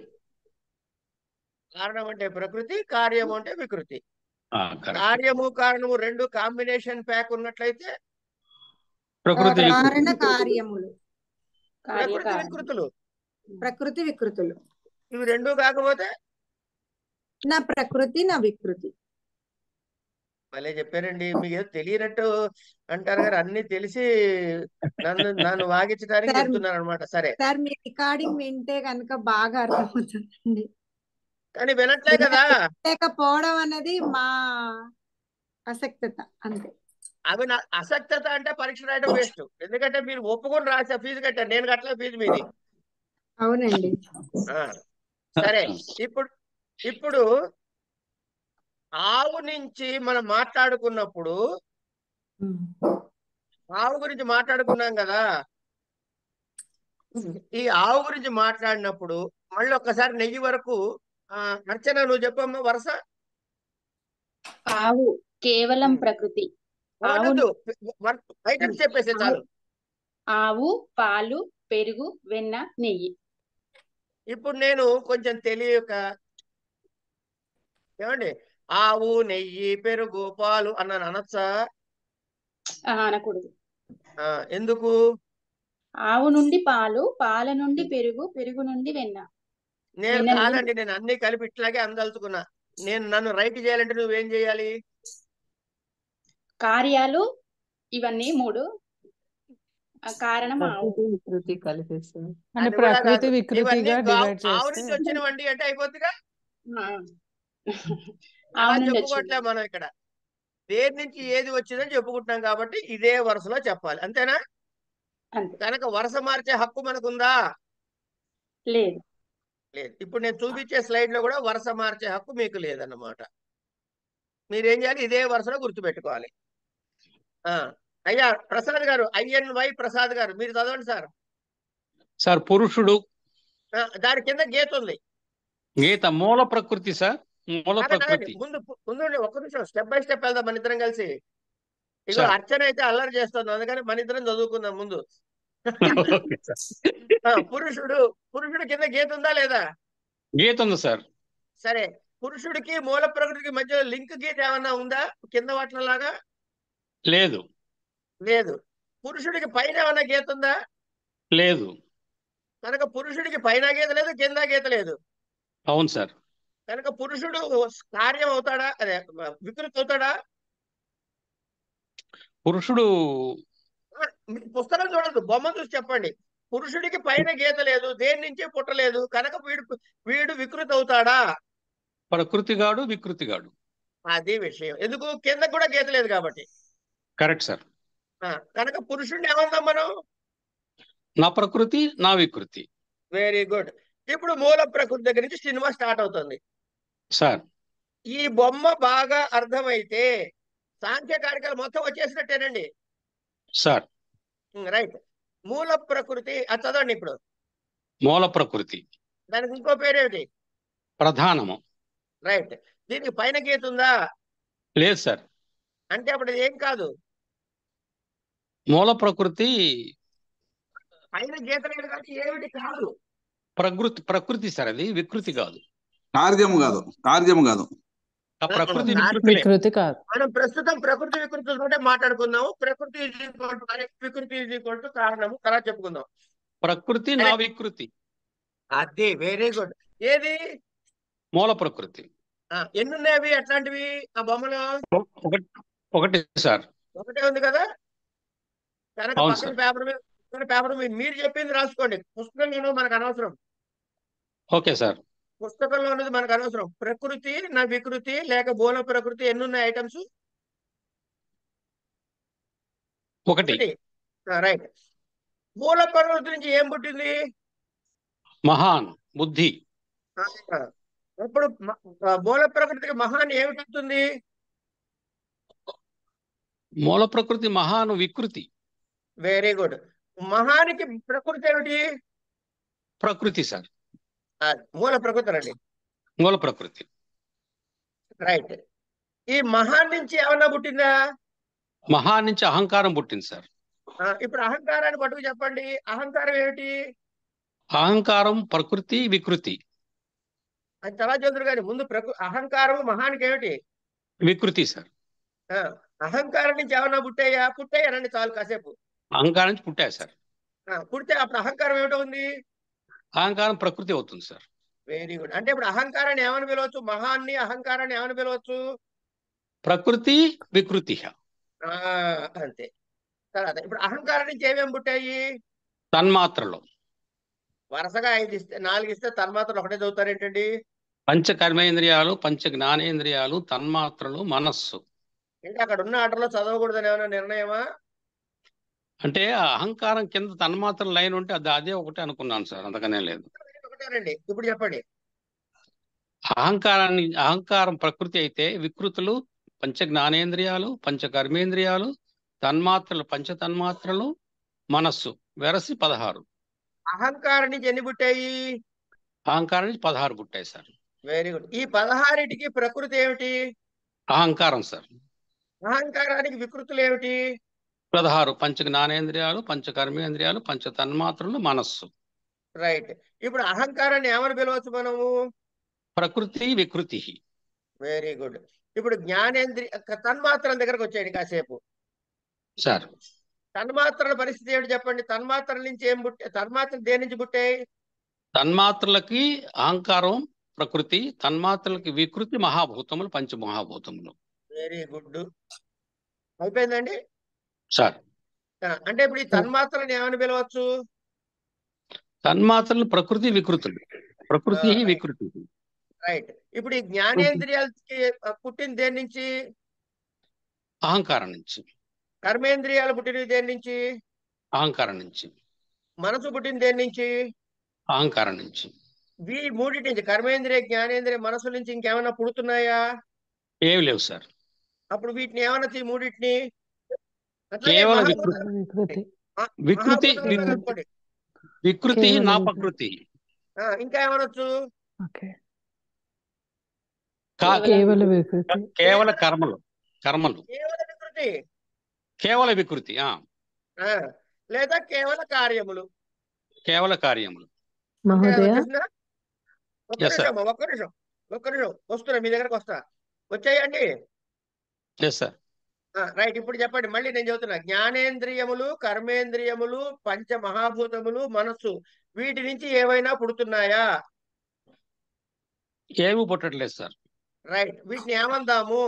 కారణం అంటే ప్రకృతి, కార్యము అంటే వికృతి. కార్యము కారణము రెండు కాంబినేషన్ ప్యాక్ ఉన్నట్లయితే ప్రకృతి కారణ వికృతి. కార్యములు. ప్రకృతి వికృతులు. ప్రకృతి వికృతులు. ఇవి రెండు కాకపోతే నా ప్రకృతి నా వికృతి. మళ్ళీ చెప్పారండి. మీకు ఏదో తెలియనట్టు అంటారు గారు, అన్ని తెలిసి నన్ను వాగించడానికి చెప్తున్నారు అనమాట. సరే సార్ మీ రికార్డింగ్ వింటే కనుక బాగా అర్థమవుతుందండి. కానీ వినట్లే కదా. లేకపోవడం అనేది మా అసక్తత అంతే. అవి నా అసక్తత అంటే పరీక్ష రాయడం వేస్ట్. ఎందుకంటే మీరు ఒప్పుకొని రాసే ఫీజు కట్టారు, నేను కట్టలే ఫీజు మీది. అవునండి. సరే, ఇప్పుడు ఆవు నుంచి మనం మాట్లాడుకున్నప్పుడు, ఆవు గురించి మాట్లాడుకున్నాం కదా. ఈ ఆవు గురించి మాట్లాడినప్పుడు మళ్ళీ ఒక్కసారి నెయ్యి వరకు అర్చన నువ్వు చెప్పమ్మా వరుస. ఆవు కేవలం ప్రకృతి. ఐటమ్స్ చెప్పేసి చాలు. ఆవు, పాలు, పెరుగు, వెన్న, నెయ్యి. ఇప్పుడు నేను కొంచెం తెలియక ఏమండి ఆవు, నెయ్యి, పెరుగు, పాలు అన్నాను, అనొచ్చా? అనకూడదు. ఎందుకు? ఆవు నుండి పాలు, పాల నుండి పెరుగు, పెరుగు నుండి వెన్న. నేను కాదండి, నేను అన్ని కలిపి ఇట్లాగే అందలుచుకున్నా. నన్ను రైట్ చేయాలంటే నువ్వేం చేయాలి? కార్యాలు ఇవన్నీ మూడు. కారణం వికృతి కలిపేస్తుంది. అంటే ప్రకృతి వికృతిగా డివైడ్ చేస్తే ఆవు నుంచి వచ్చినవండి అంటే అయిపోతుందిగా. అలా చెప్పుకోవట్లే మనం ఇక్కడ. దేని నుంచి ఏది వచ్చిందని చెప్పుకుంటున్నాం కాబట్టి ఇదే వరుసలో చెప్పాలి, అంతేనా? కనుక వరుస మార్చే హక్కు మనకుందా? లేదు. లేదు. ఇప్పుడు నేను చూపించే స్లైడ్ లో కూడా వరుస మార్చే హక్కు మీకు లేదన్నమాట. మీరేం చేయాలి? ఇదే వరుసలో గుర్తుపెట్టుకోవాలి. అయ్యా ప్రసాద్ గారు, INY ప్రసాద్ గారు, మీరు చదవండి సార్. సార్ పురుషుడు, దాని కింద గీత ఉంది. గీత మూల ప్రకృతి సార్. మూల ప్రకృతి. ముందు ఒక్క నిమిషం, స్టెప్ బై స్టెప్ వెళ్దాం మన ఇద్దరం కలిసి. ఇగో అర్చన అయితే అల్లరి చేస్తుంది, అందుకని మన ఇద్దరం చదువుకుందాం ముందు. పురుషుడు కింద గీత ఉందా లేదా? గీత ఉంది సార్. సరే, పురుషుడికి మూల ప్రకృతికి మధ్యలో లింక్ గీత ఏమన్నా ఉందా కింద వాటిలాగా? లేదు. లేదు. పురుషుడికి పైన ఏమన్నా గీత ఉందా? లేదు. కనుక పురుషుడికి పైన గీత లేదు, కింద గీత లేదు. అవును సార్. కనుక పురుషుడు కార్యం అవుతాడా, అదే వికృతి అవుతాడా? పురుషుడు పుస్తకం చూడదు, బొమ్మ చూసి చెప్పండి. పురుషుడికి పైన గీత లేదు, దేని నుంచి పుట్టలేదు, కనుక వీడు వికృతి అవుతాడా? ప్రకృతిగాడు వికృతిగాడు. అది విషయం. ఎందుకు? కింద కూడా గీత లేదు కాబట్టి. Correct sir. కనుక పురుషుడిని ఏమందాం మనం? నా ప్రకృతి నా వికృతి. Very good. ఇప్పుడు మూల ప్రకృతి దగ్గర నుంచి సినిమా స్టార్ట్ అవుతుంది సార్. ఈ బొమ్మ బాగా అర్థమైతే సాంఖ్యకారికలు మొత్తం వచ్చేసినట్టేనండి సార్. రైట్. మూల ప్రకృతి అది చదవండి ఇప్పుడు. మూల ప్రకృతి, దానికి ఇంకో పేరేమిటి? ప్రధానము. రైట్. దీనికి పైన గీత ఉందా? లేదు సార్. అంటే అప్పుడు ఏం కాదు. మూల ప్రకృతి పైన గీత లేదు కాబట్టి ఏమిటి కాదు. ప్రకృతి సార్, అది వికృతి కాదు. కార్యము కాదు. ప్రకృతి వికృతి కాదు. మనం ప్రస్తుతం ప్రకృతి వికృతులతోటే మాట్లాడుకుందాము. ప్రకృతి వికృతి కారణము తర్వాత చెప్పుకుందాం. ప్రకృతి నా వికృతి. అది వెరీ గుడ్. ఏది? మూల ప్రకృతి. ఎన్ని ఉన్నాయి అట్లాంటివి ఆ బొమ్మలో? ఒకటి సార్. ఒకటే ఉంది కదా. కనుక పక్కన పేపర్ మీద మీరు చెప్పింది రాసుకోండి. పుస్తకంలో మనకు అనవసరం. Okay sir. పుస్తకంలో ఉన్నది మనకు అనవసరం. ప్రకృతి నా వికృతి లేక మూల ప్రకృతి ఎన్ని ఉన్నాయి ఐటమ్స్? ఒకటి. రైట్. మూల ప్రకృతి నుంచి ఏం పుట్టింది? మహాన్, బుద్ధి. ఇప్పుడు మూల ప్రకృతికి మహాన్ ఏమిటవుతుంది? మూల ప్రకృతి మహాను వికృతి. Very good. మహానికి ప్రకృతి ఏమిటి? ప్రకృతి సార్. మూల ప్రకృతి అండి. మూల ప్రకృతి. రైట్. ఈ మహాన్ నుంచి ఏమన్నా పుట్టిందా? మహాన్ నుంచి అహంకారం పుట్టింది సార్. ఇప్పుడు అహంకారాన్ని పట్టుకు చెప్పండి. అహంకారం ఏమిటి? అహంకారం ప్రకృతి వికృతి. అది తర్వాత చదువు కానీ ముందు అహంకారం మహానికి ఏమిటి? వికృతి సార్. అహంకారం నుంచి ఏమన్నా పుట్టాయా రండి చాలు కాసేపు. అహంకారం నుంచి పుట్టాయి సార్. పుడితే అప్పుడు అహంకారం ఏమిటో ఉంది? అహంకారం ప్రకృతి అవుతుంది సార్. Very good. అంటే ఇప్పుడు అహంకారాన్ని ఏమని పిలవచ్చు? మహాన్ని అహంకారాన్ని ఏమని పిలవచ్చు? ప్రకృతి వికృతి. అంతే. తర్వాత ఇప్పుడు అహంకారం నుంచి ఏమేమి పుట్టాయి? తన్మాత్రలు. వరుసగా 5 ఇస్తే 4 ఇస్తే తన్మాత్రలు ఒకటే చదువుతారు ఏంటండి? పంచ కర్మేంద్రియాలు, పంచ జ్ఞానేంద్రియాలు, తన్మాత్రలు, మనస్సు. అంటే అక్కడ ఉన్న ఆర్డర్లో చదవకూడదని ఏమైనా నిర్ణయమా? అంటే అహంకారం కింద తన్మాత్రల లైన్ ఉంటే అదే ఒకటే అనుకున్నాను సార్, అంతకనే లేదు. ఒకటేనండి. ఇప్పుడు చెప్పండి. అహంకారం ప్రకృతి అయితే వికృతులు పంచ జ్ఞానేంద్రియాలు, పంచ కర్మేంద్రియాలు, తన్మాత్రలు పంచ తన్మాత్రలు, మనస్సు వెరసి 16. అహంకారం నుంచి ఎన్ని పుట్టాయి? అహంకారం నుంచి 16 పుట్టాయి సార్. Very good. ఈ 16టికి ప్రకృతి ఏమిటి? అహంకారం సార్. అహంకారానికి వికృతులు ఏమిటి? 16 పంచ జ్ఞానేంద్రియాలు, పంచ కర్మేంద్రియాలు, పంచ తన్మాత్రలు, మనస్సు. రైట్. ఇప్పుడు అహంకారాన్ని ఏమని పిలవచ్చు మనము? ప్రకృతి వికృతి. Very good. ఇప్పుడు జ్ఞానేంద్రియ తన్మాత్రల దగ్గరకు వచ్చేయండి కాసేపు సార్. తన్మాత్రల పరిస్థితి ఏమిటి చెప్పండి? తన్మాత్రల నుంచి ఏం పుట్టాయి? తన్మాత్రలు దేని నుంచి పుట్టాయి? తన్మాత్రలకి అహంకారం ప్రకృతి, తన్మాత్రలకి వికృతి మహాభూతములు, పంచమహాభూతములు. Very good. అయిపోయిందండి సార్. అంటే ఇప్పుడు ఈ తన్మాత్రలను ఏమని పిలవచ్చు? తన్మాత్రలు ప్రకృతి వికృతులు. ప్రకృతి వికృతి. రైట్. ఇప్పుడు ఈ జ్ఞానేంద్రియాలకి పుట్టిన దేని నుంచి? అహంకారం నుంచి. కర్మేంద్రియాలు పుట్టినవి దేని నుంచి? అహంకారం నుంచి. మనసు పుట్టిన దేని నుంచి? అహంకారం నుంచి. మూడింటి నుంచి, కర్మేంద్రియ, జ్ఞానేంద్రియ, మనసు నుంచి ఇంకేమైనా పుడుతున్నాయా? ఏమి లేవు సార్. అప్పుడు వీటిని ఏమన్నా ఈ మూడింటిని? కేవలం వికృతి. వికృతి నా ప్రకృతి. ఇంకా ఏమనొచ్చు? కేవల కర్మలు. కేవల వికృతి. కేవల వికృతి. లేదా కేవల కార్యములు. కేవల కార్యములు. ఒక్క నిమిషం వస్తున్నా, మీ దగ్గరకు వస్తా. వచ్చాయండి. రైట్. ఇప్పుడు చెప్పండి, మళ్ళీ నేను చెబుతున్నా. జ్ఞానేంద్రియములు, కర్మేంద్రియములు, పంచ మహాభూతములు, మనస్సు, వీటి నుంచి ఏవైనా పుడుతున్నాయా? ఏమీ పుట్టట్లేదు సార్. రైట్. వీటిని ఏమందాము?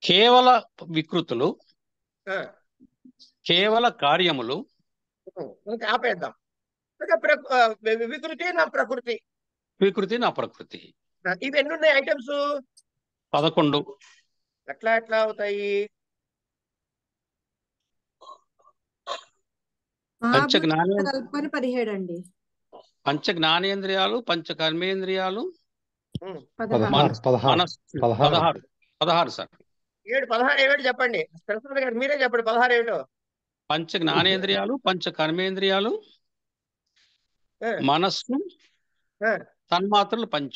కేవల వికృతులు, కేవల కార్యములు. ఇంకా ఆపేద్దాం. వికృతి నా ప్రకృతి. వికృతి నా ప్రకృతి. ఇవి ఎన్ని ఉన్నాయి ఐటమ్స్? 11. ఎట్లా అవుతాయి? పంచ జ్ఞానేంద్రియాలు, 17 అండి. పంచ జ్ఞానేంద్రియాలు, పంచ కర్మేంద్రియాలు, 16 సార్. 16 ఏమిటి చెప్పండి? మీరే చెప్పండి. 16 ఏమిటో? పంచ జ్ఞానేంద్రియాలు, పంచ కర్మేంద్రియాలు, మనస్సు, తన్మాత్రలు, పంచ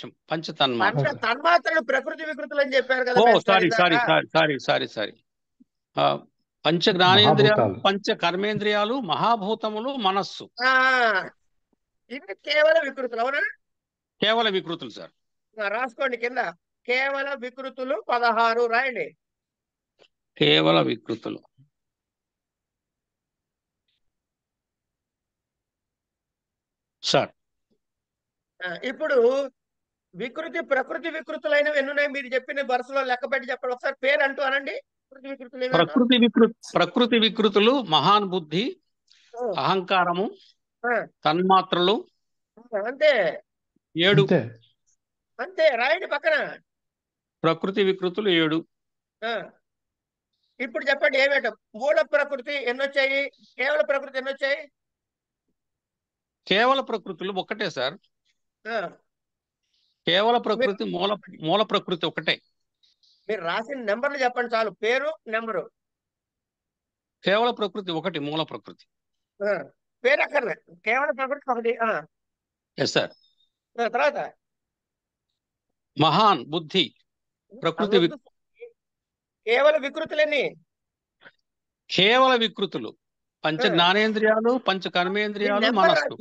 తన్మాత్రలు. తన్మాత్రలు ప్రకృతి వికృతులు అని చెప్పారు కదా. సారీ. పంచ జ్ఞానేంద్రియాలు, పంచ కర్మేంద్రియాలు, మహాభూతములు, మనస్సు. ఇవి కేవల వికృతులు. అవునా? కేవల వికృతులు సార్. రాసుకోండి కింద. కేవల వికృతులు 16 రాయండి. కేవల వికృతులు. సార్. ఇప్పుడు వికృతి ప్రకృతి వికృతులైనవి ఎన్ని ఉన్నాయి? మీరు చెప్పిన వరుసలో లెక్క పెట్టి చెప్పండి. ఒకసారి పేరు అంటూ అనండి. ప్రకృతి వికృతులు మహాన్ బుద్ధి, అహంకారము, తన్మాత్రలు. అంతే. 7. అంతే రాయండి పక్కన. ప్రకృతి వికృతులు 7. ఇప్పుడు చెప్పండి ఏమేట? మూల ప్రకృతి ఎన్నొచ్చాయి? కేవల ప్రకృతి ఎన్నొచ్చాయి? కేవల ప్రకృతులు ఒకటే సార్. కేవల ప్రకృతి మూల ప్రకృతి ఒకటే. మీరు రాసిన నెంబర్లు చెప్పండి చాలు. పేరు, నెంబరు. కేవల ప్రకృతి 1, మూల ప్రకృతి. పేరు అక్కర్లే, కేవల ప్రకృతి 1. Yes sir. తర్వాత మహాన్ బుద్ధి, ప్రకృతి. కేవల వికృతులన్నీ? కేవల వికృతులు పంచ జ్ఞానేంద్రియాలు, పంచ కర్మేంద్రియాలు, మనస్సు.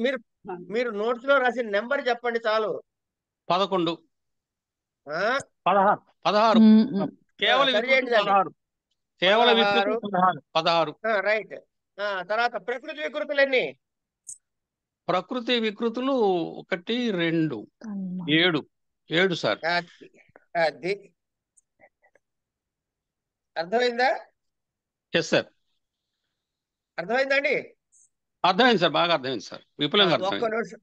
మీరు నోట్స్ లో రాసిన నెంబర్ చెప్పండి చాలు. 11. 16. కేవల వికృతులు 16. కేవల 16. వికృతులు 16. రైట్. తర్వాత ప్రకృతి వికృతులు ఎన్ని? ప్రకృతి వికృతులు 1, 2, 7 సార్. అది అర్థమైందా? ఎస్ సార్, అర్థమైందండి? అర్థమైంది సార్, బాగా అర్థమైంది సార్, విపులంగా ఒక్క అర్థమైంది. నిమిషం.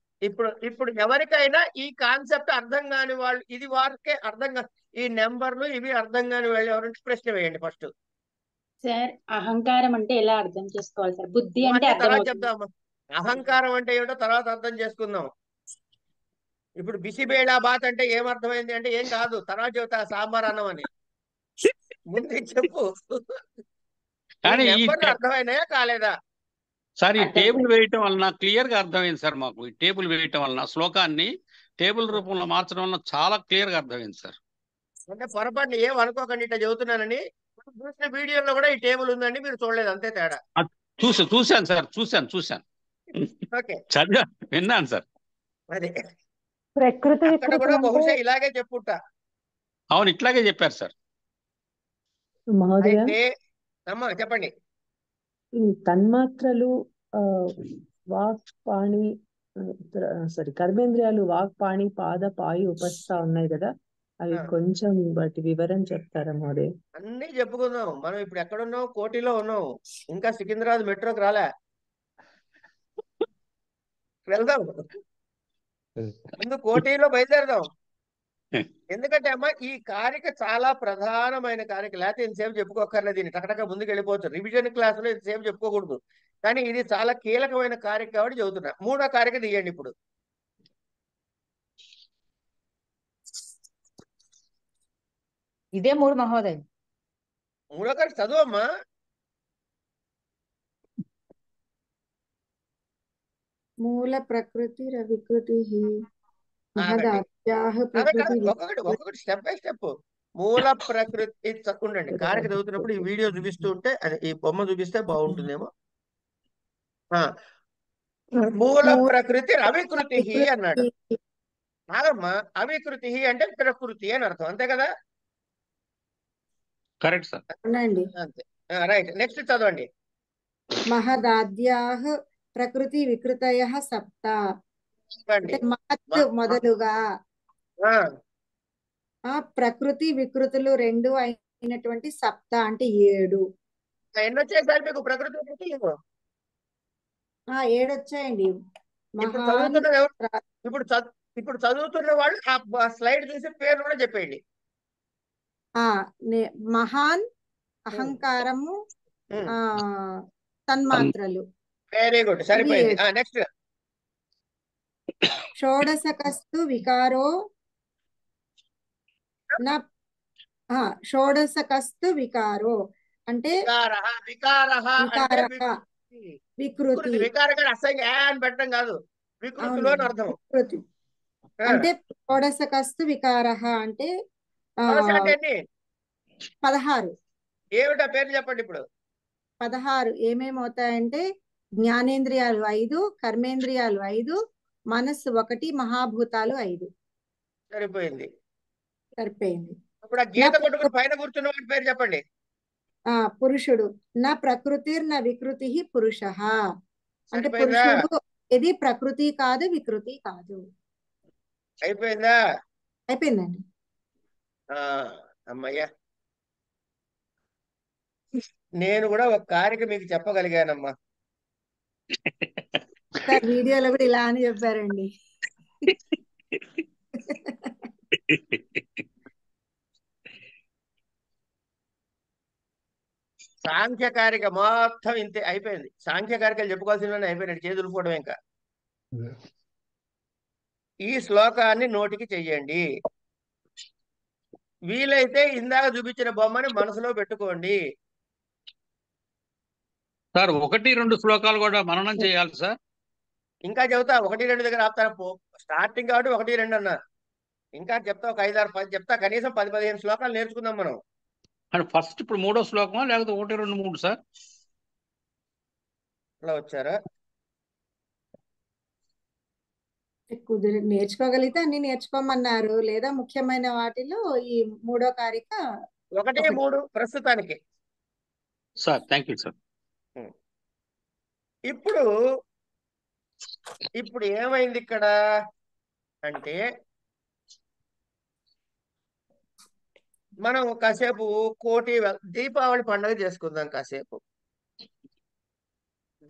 ఇప్పుడు ఎవరికైనా ఈ కాన్సెప్ట్ అర్థం కాని వాళ్ళు, ఇది వారికే అర్థం కాని, ఈ నెంబర్లు ఇవి అర్థం కాని వాళ్ళు ఎవరంటే ప్రశ్న వేయండి ఫస్ట్. సార్ అహంకారం అంటే ఎలా అర్థం చేసుకోవాలి సార్? బుద్ధి అంటే ఇవన్నీ అర్థం తర్వాత అవుతుంది. చెప్దామా. అహంకారం అంటే ఏమిటో తర్వాత అర్థం చేసుకుందాం. ఇప్పుడు బిసిబేళా బాత్ అంటే ఏమర్థమైంది అంటే ఏం కాదు, తర్వాత చెబుతా సాంబార్ అన్నం అని. ముందు చెప్పు. కానీ ఈ నెంబర్లు అర్థమైనాయా కాలేదా? సార్ ఈ టేబుల్ వేయటం వలన క్లియర్ గా అర్థమైంది సార్ మాకు. ఈ టేబుల్ వేయటం వలన శ్లోకాన్ని టేబుల్ రూపంలో మార్చడం వలన చాలా క్లియర్ గా అర్థమైంది సార్. అంటే పొరపాటున ఏం అనుకోకండి, ఇట్లా చెబుతున్నానని. చూసిన వీడియోలో కూడా ఈ టేబుల్ ఉందండి, మీరు చూడలేదు, అంతే తేడా. చూశాను సార్, చూశాను. ఓకే, చదివా, విన్నాను సార్. అదే ప్రకృతి అక్కడ కూడా బహుశా ఇలాగే చెప్పుంటా. అవును, ఇట్లాగే చెప్పారు సార్. మహోదయ, అయితే అమ్మా చెప్పండి. ఈ తన్మాత్రలు వాక్ పాణి కర్మేంద్రియాలు వాక్ పాణి పాద పాయు ఉపస్థ ఉన్నాయి కదా, అవి కొంచెం వాటి వివరం చెప్తారా మహోదయ? అన్ని చెప్పుకుందాం. మనం ఇప్పుడు ఎక్కడున్నాం? కోటిలో ఉన్నాం, ఇంకా సికింద్రాబాద్ మెట్రోకి రాలే. వెళ్దాం, ముందు కోటిలో బయలుదేరదాం. ఎందుకంటే అమ్మా ఈ కారిక చాలా ప్రధానమైన కారిక. లేకపోతే ఇంతసేపు చెప్పుకోకర్లేదు, దీన్ని టకటక ముందుకు వెళ్ళిపోవచ్చు. రివిజన్ క్లాసులో ఇంతసేపు చెప్పుకోకూడదు, కానీ ఇది చాలా కీలకమైన కారిక కాబట్టి చెబుతున్నా. 3వ కారిక తీయండి ఇప్పుడు. ఇదే 3 మహోదయం. 3వ కారిక చదువమ్మా. మూల ప్రకృతి వికృతి ఒక్కొక్కటి స్టెప్ బై స్టెప్. మూల ప్రకృతి ఉండండి, కారిక చదువుతున్నప్పుడు ఈ వీడియో చూపిస్తూ ఉంటే, అదే ఈ బొమ్మ చూపిస్తే బాగుంటుందేమో. మూల ప్రకృతి అవికృతి అన్నాడు. కాదమ్మా, అవికృతి అంటే ప్రకృతి అని అర్థం, అంతే కదా? Correct sir. అంతే, రైట్. నెక్స్ట్ చదవండి. మహదాద్యాః ప్రకృతి వికృతయః సప్త. అంటే మహత్ మొదలుగా ప్రకృతి వికృతులు 2 అయినటువంటి సప్త అంటే 7. ఎన్ని వచ్చాయి సార్ మీకు ప్రకృతి వికృతి? 7 వచ్చాయండి. ఇప్పుడు చదువుతున్న వాళ్ళు ఆ స్లైడ్ చూసి పేరు కూడా చెప్పేయండి. మహాన్, అహంకారము, తన్మాత్రలు. వెరీ గుడ్, సరిపోయింది. నెక్స్ట్. షోడశకస్తు వికారో షోడశకస్తు వికారో అంటే వికృతి. వికారం అసహ్యం అని పెట్టడం కాదు, వికృతిలో అని అర్థం. వికృతి అంటే షోడశకస్తు వికారః అంటే 16. ఏమిటా పేరు చెప్పండి ఇప్పుడు. 16 ఏమేమవుతాయంటే జ్ఞానేంద్రియాలు 5, కర్మేంద్రియాలు 5, మనస్సు 1, మహాభూతాలు 5. సరిపోయింది. ఇప్పుడు ఆ గీత కొట్టుకుని పైన కూర్చున్న వాడి పేరు చెప్పండి. పురుషుడు. నా ప్రకృతిర్న వికృతి పురుషః అంటే పురుషుడు. ఇది ప్రకృతి కాదు, వికృతి కాదు. అయిపోయిందా? అయిపోయిందండి. అమ్మయ్యా, నేను కూడా ఒక కారిక మీకు చెప్పగలిగానమ్మా. వీడియోలో కూడా ఇలా అని చెప్పారండి. సాంఖ్యకారిక మొత్తం ఇంతే అయిపోయింది. సాంఖ్యకారికలు చెప్పుకోవాల్సిన అయిపోయినట్టు, చేతులు పోవడం. ఇంకా ఈ శ్లోకాన్ని నోటికి చెయ్యండి. వీలైతే ఇందాక చూపించిన బొమ్మని మనసులో పెట్టుకోండి. సార్ 1, 2 శ్లోకాలు కూడా మననం చేయాలి సార్. ఇంకా చెబుతా, 1, 2 దగ్గర ఆపుతారా? స్టార్టింగ్ కాబట్టి 1, 2 అన్నా. ఇంకా చెప్తా, ఒక 5, 6, 10 చెప్తా. కనీసం 10, 15 శ్లోకాలు నేర్చుకుందాం మనం. అంటే ఫస్ట్ ఇప్పుడు 3వ శ్లోకమా లేకపోతే 1, 2, 3 సార్? అలా వచ్చారా? నేర్చుకోగలిగితే అన్ని నేర్చుకోమన్నారు, లేదా ముఖ్యమైన వాటిలో ఈ 3వ కారిక 1, 3 ప్రస్తుతానికి. Sir thank you sir. ఇప్పుడు ఏమైంది ఇక్కడ అంటే, మనం కాసేపు దీపావళి పండుగ చేసుకుందాం. కాసేపు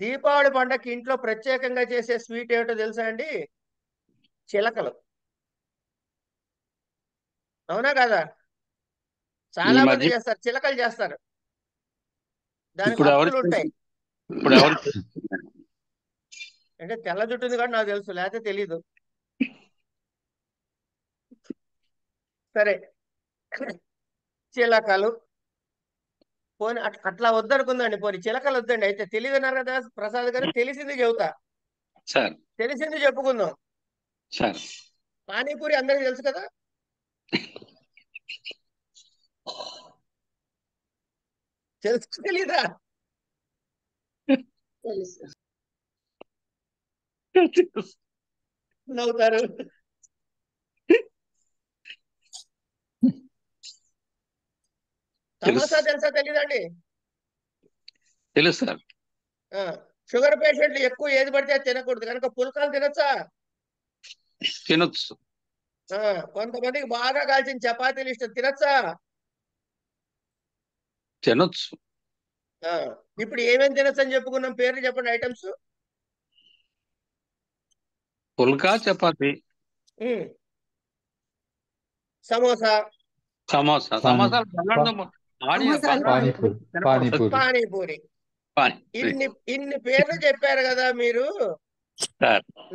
దీపావళి పండగకి ఇంట్లో ప్రత్యేకంగా చేసే స్వీట్ ఏమిటో తెలుసా అండి? చిలకలు. అవునా కదా? చాలా మంది చేస్తారు, చిలకలు చేస్తారు. దానికి హక్కులు ఉంటాయి. అంటే తెల్ల జుట్టుంది కూడా నాకు తెలుసు, లేకపోతే తెలీదు. సరే, చిలకలు పోనీ అట్లా వద్దనుకుందండి. పోనీ చిలకలు వద్దండి. అయితే తెలియదన్నారు కదా ప్రసాద్ గారు, తెలిసింది చెబుతా. తెలిసింది చెప్పుకుందాం. పానీపూరి అందరికి తెలుసు కదా? తెలుసు తెలీదా? నవ్వుతారు. సమోసా తెలుసా తెలీదండి? తెలుసు సార్. షుగర్ పేషెంట్లు ఎక్కువ ఏది పడితే అది తినకూడదు కనుక పుల్కాలు తినొచ్చా? తినొచ్చు. కొంతమందికి బాగా కాల్చిన చపాతీలు ఇష్టం, తినొచ్చా? తినొచ్చు. ఇప్పుడు ఏమేమి తినొచ్చు అని చెప్పుకున్నాం, పేర్లు చెప్పండి ఐటమ్స్. పుల్కా, చపాతి, సమోసా. పానీపూరి. ఇన్ని పేర్లు చెప్పారు కదా మీరు.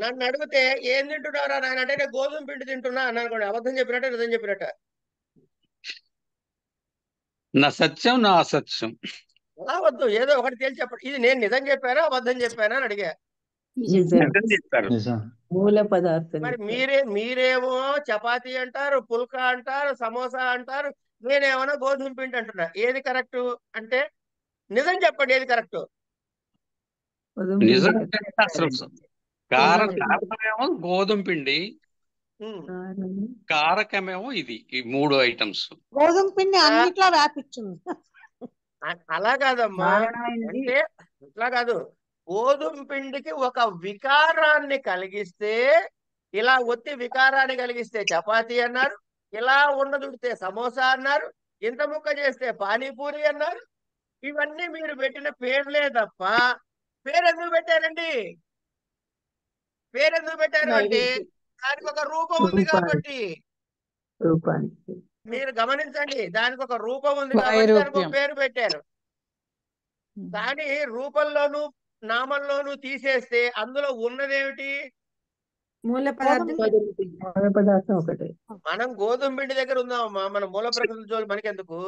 నన్ను అడిగితే ఏం తింటున్నారా నాయన అంటే నేను గోధుమ పిండి తింటున్నా అని అనుకోండి. అబద్ధం చెప్పినట్ట నిజం చెప్పినట్ట? నా సత్యం నా అసత్యం అలా వద్దు, ఏదో ఒకటి తేల్చి చెప్పండి. ఇది నేను నిజం చెప్పానా అబద్ధం చెప్పానా అని అడిగా. మూల పదార్థం. మరి మీరేమో చపాతీ అంటారు, పుల్కా అంటారు, సమోసా అంటారు, నేనేమన్నా గోధుమ పిండి అంటున్నా. ఏది కరెక్ట్ అంటే నిజం చెప్పండి, ఏది కరెక్ట్? కారకమేమో గోధుమ పిండి, కారకమేమో ఇది. ఈ 3 ఐటమ్స్. గోధుమ పిండి అన్నిట్లో వ్యాపించింది. అలా కాదమ్మా, అంటే ఇట్లా కాదు. గోధుమ పిండికి ఒక వికారాన్ని కలిగిస్తే, ఇలా ఒత్తి వికారాన్ని కలిగిస్తే చపాతీ అన్నారు, ఇలా ఉండదుడితే సమోసా అన్నారు, ఇంత ముక్క చేస్తే పానీపూరి అన్నారు. ఇవన్నీ మీరు పెట్టిన పేర్లే తప్ప పేరెందుకు పెట్టారండి? పేరెందుకు పెట్టారు అంటే దానికి ఒక రూపం ఉంది కాబట్టి. మీరు గమనించండి, దానికి ఒక రూపం ఉంది కాబట్టి దానికి ఒక పేరు పెట్టారు. కానీ రూపంలోనూ నామంలోనూ తీసేస్తే అందులో ఉన్నదేమిటి? మూల పదార్థం ఒకటే. మనం గోధుమ పిండి దగ్గర ఉందామమ్మా, మన మూల ప్రకృతి జోలు మనకెందుకు?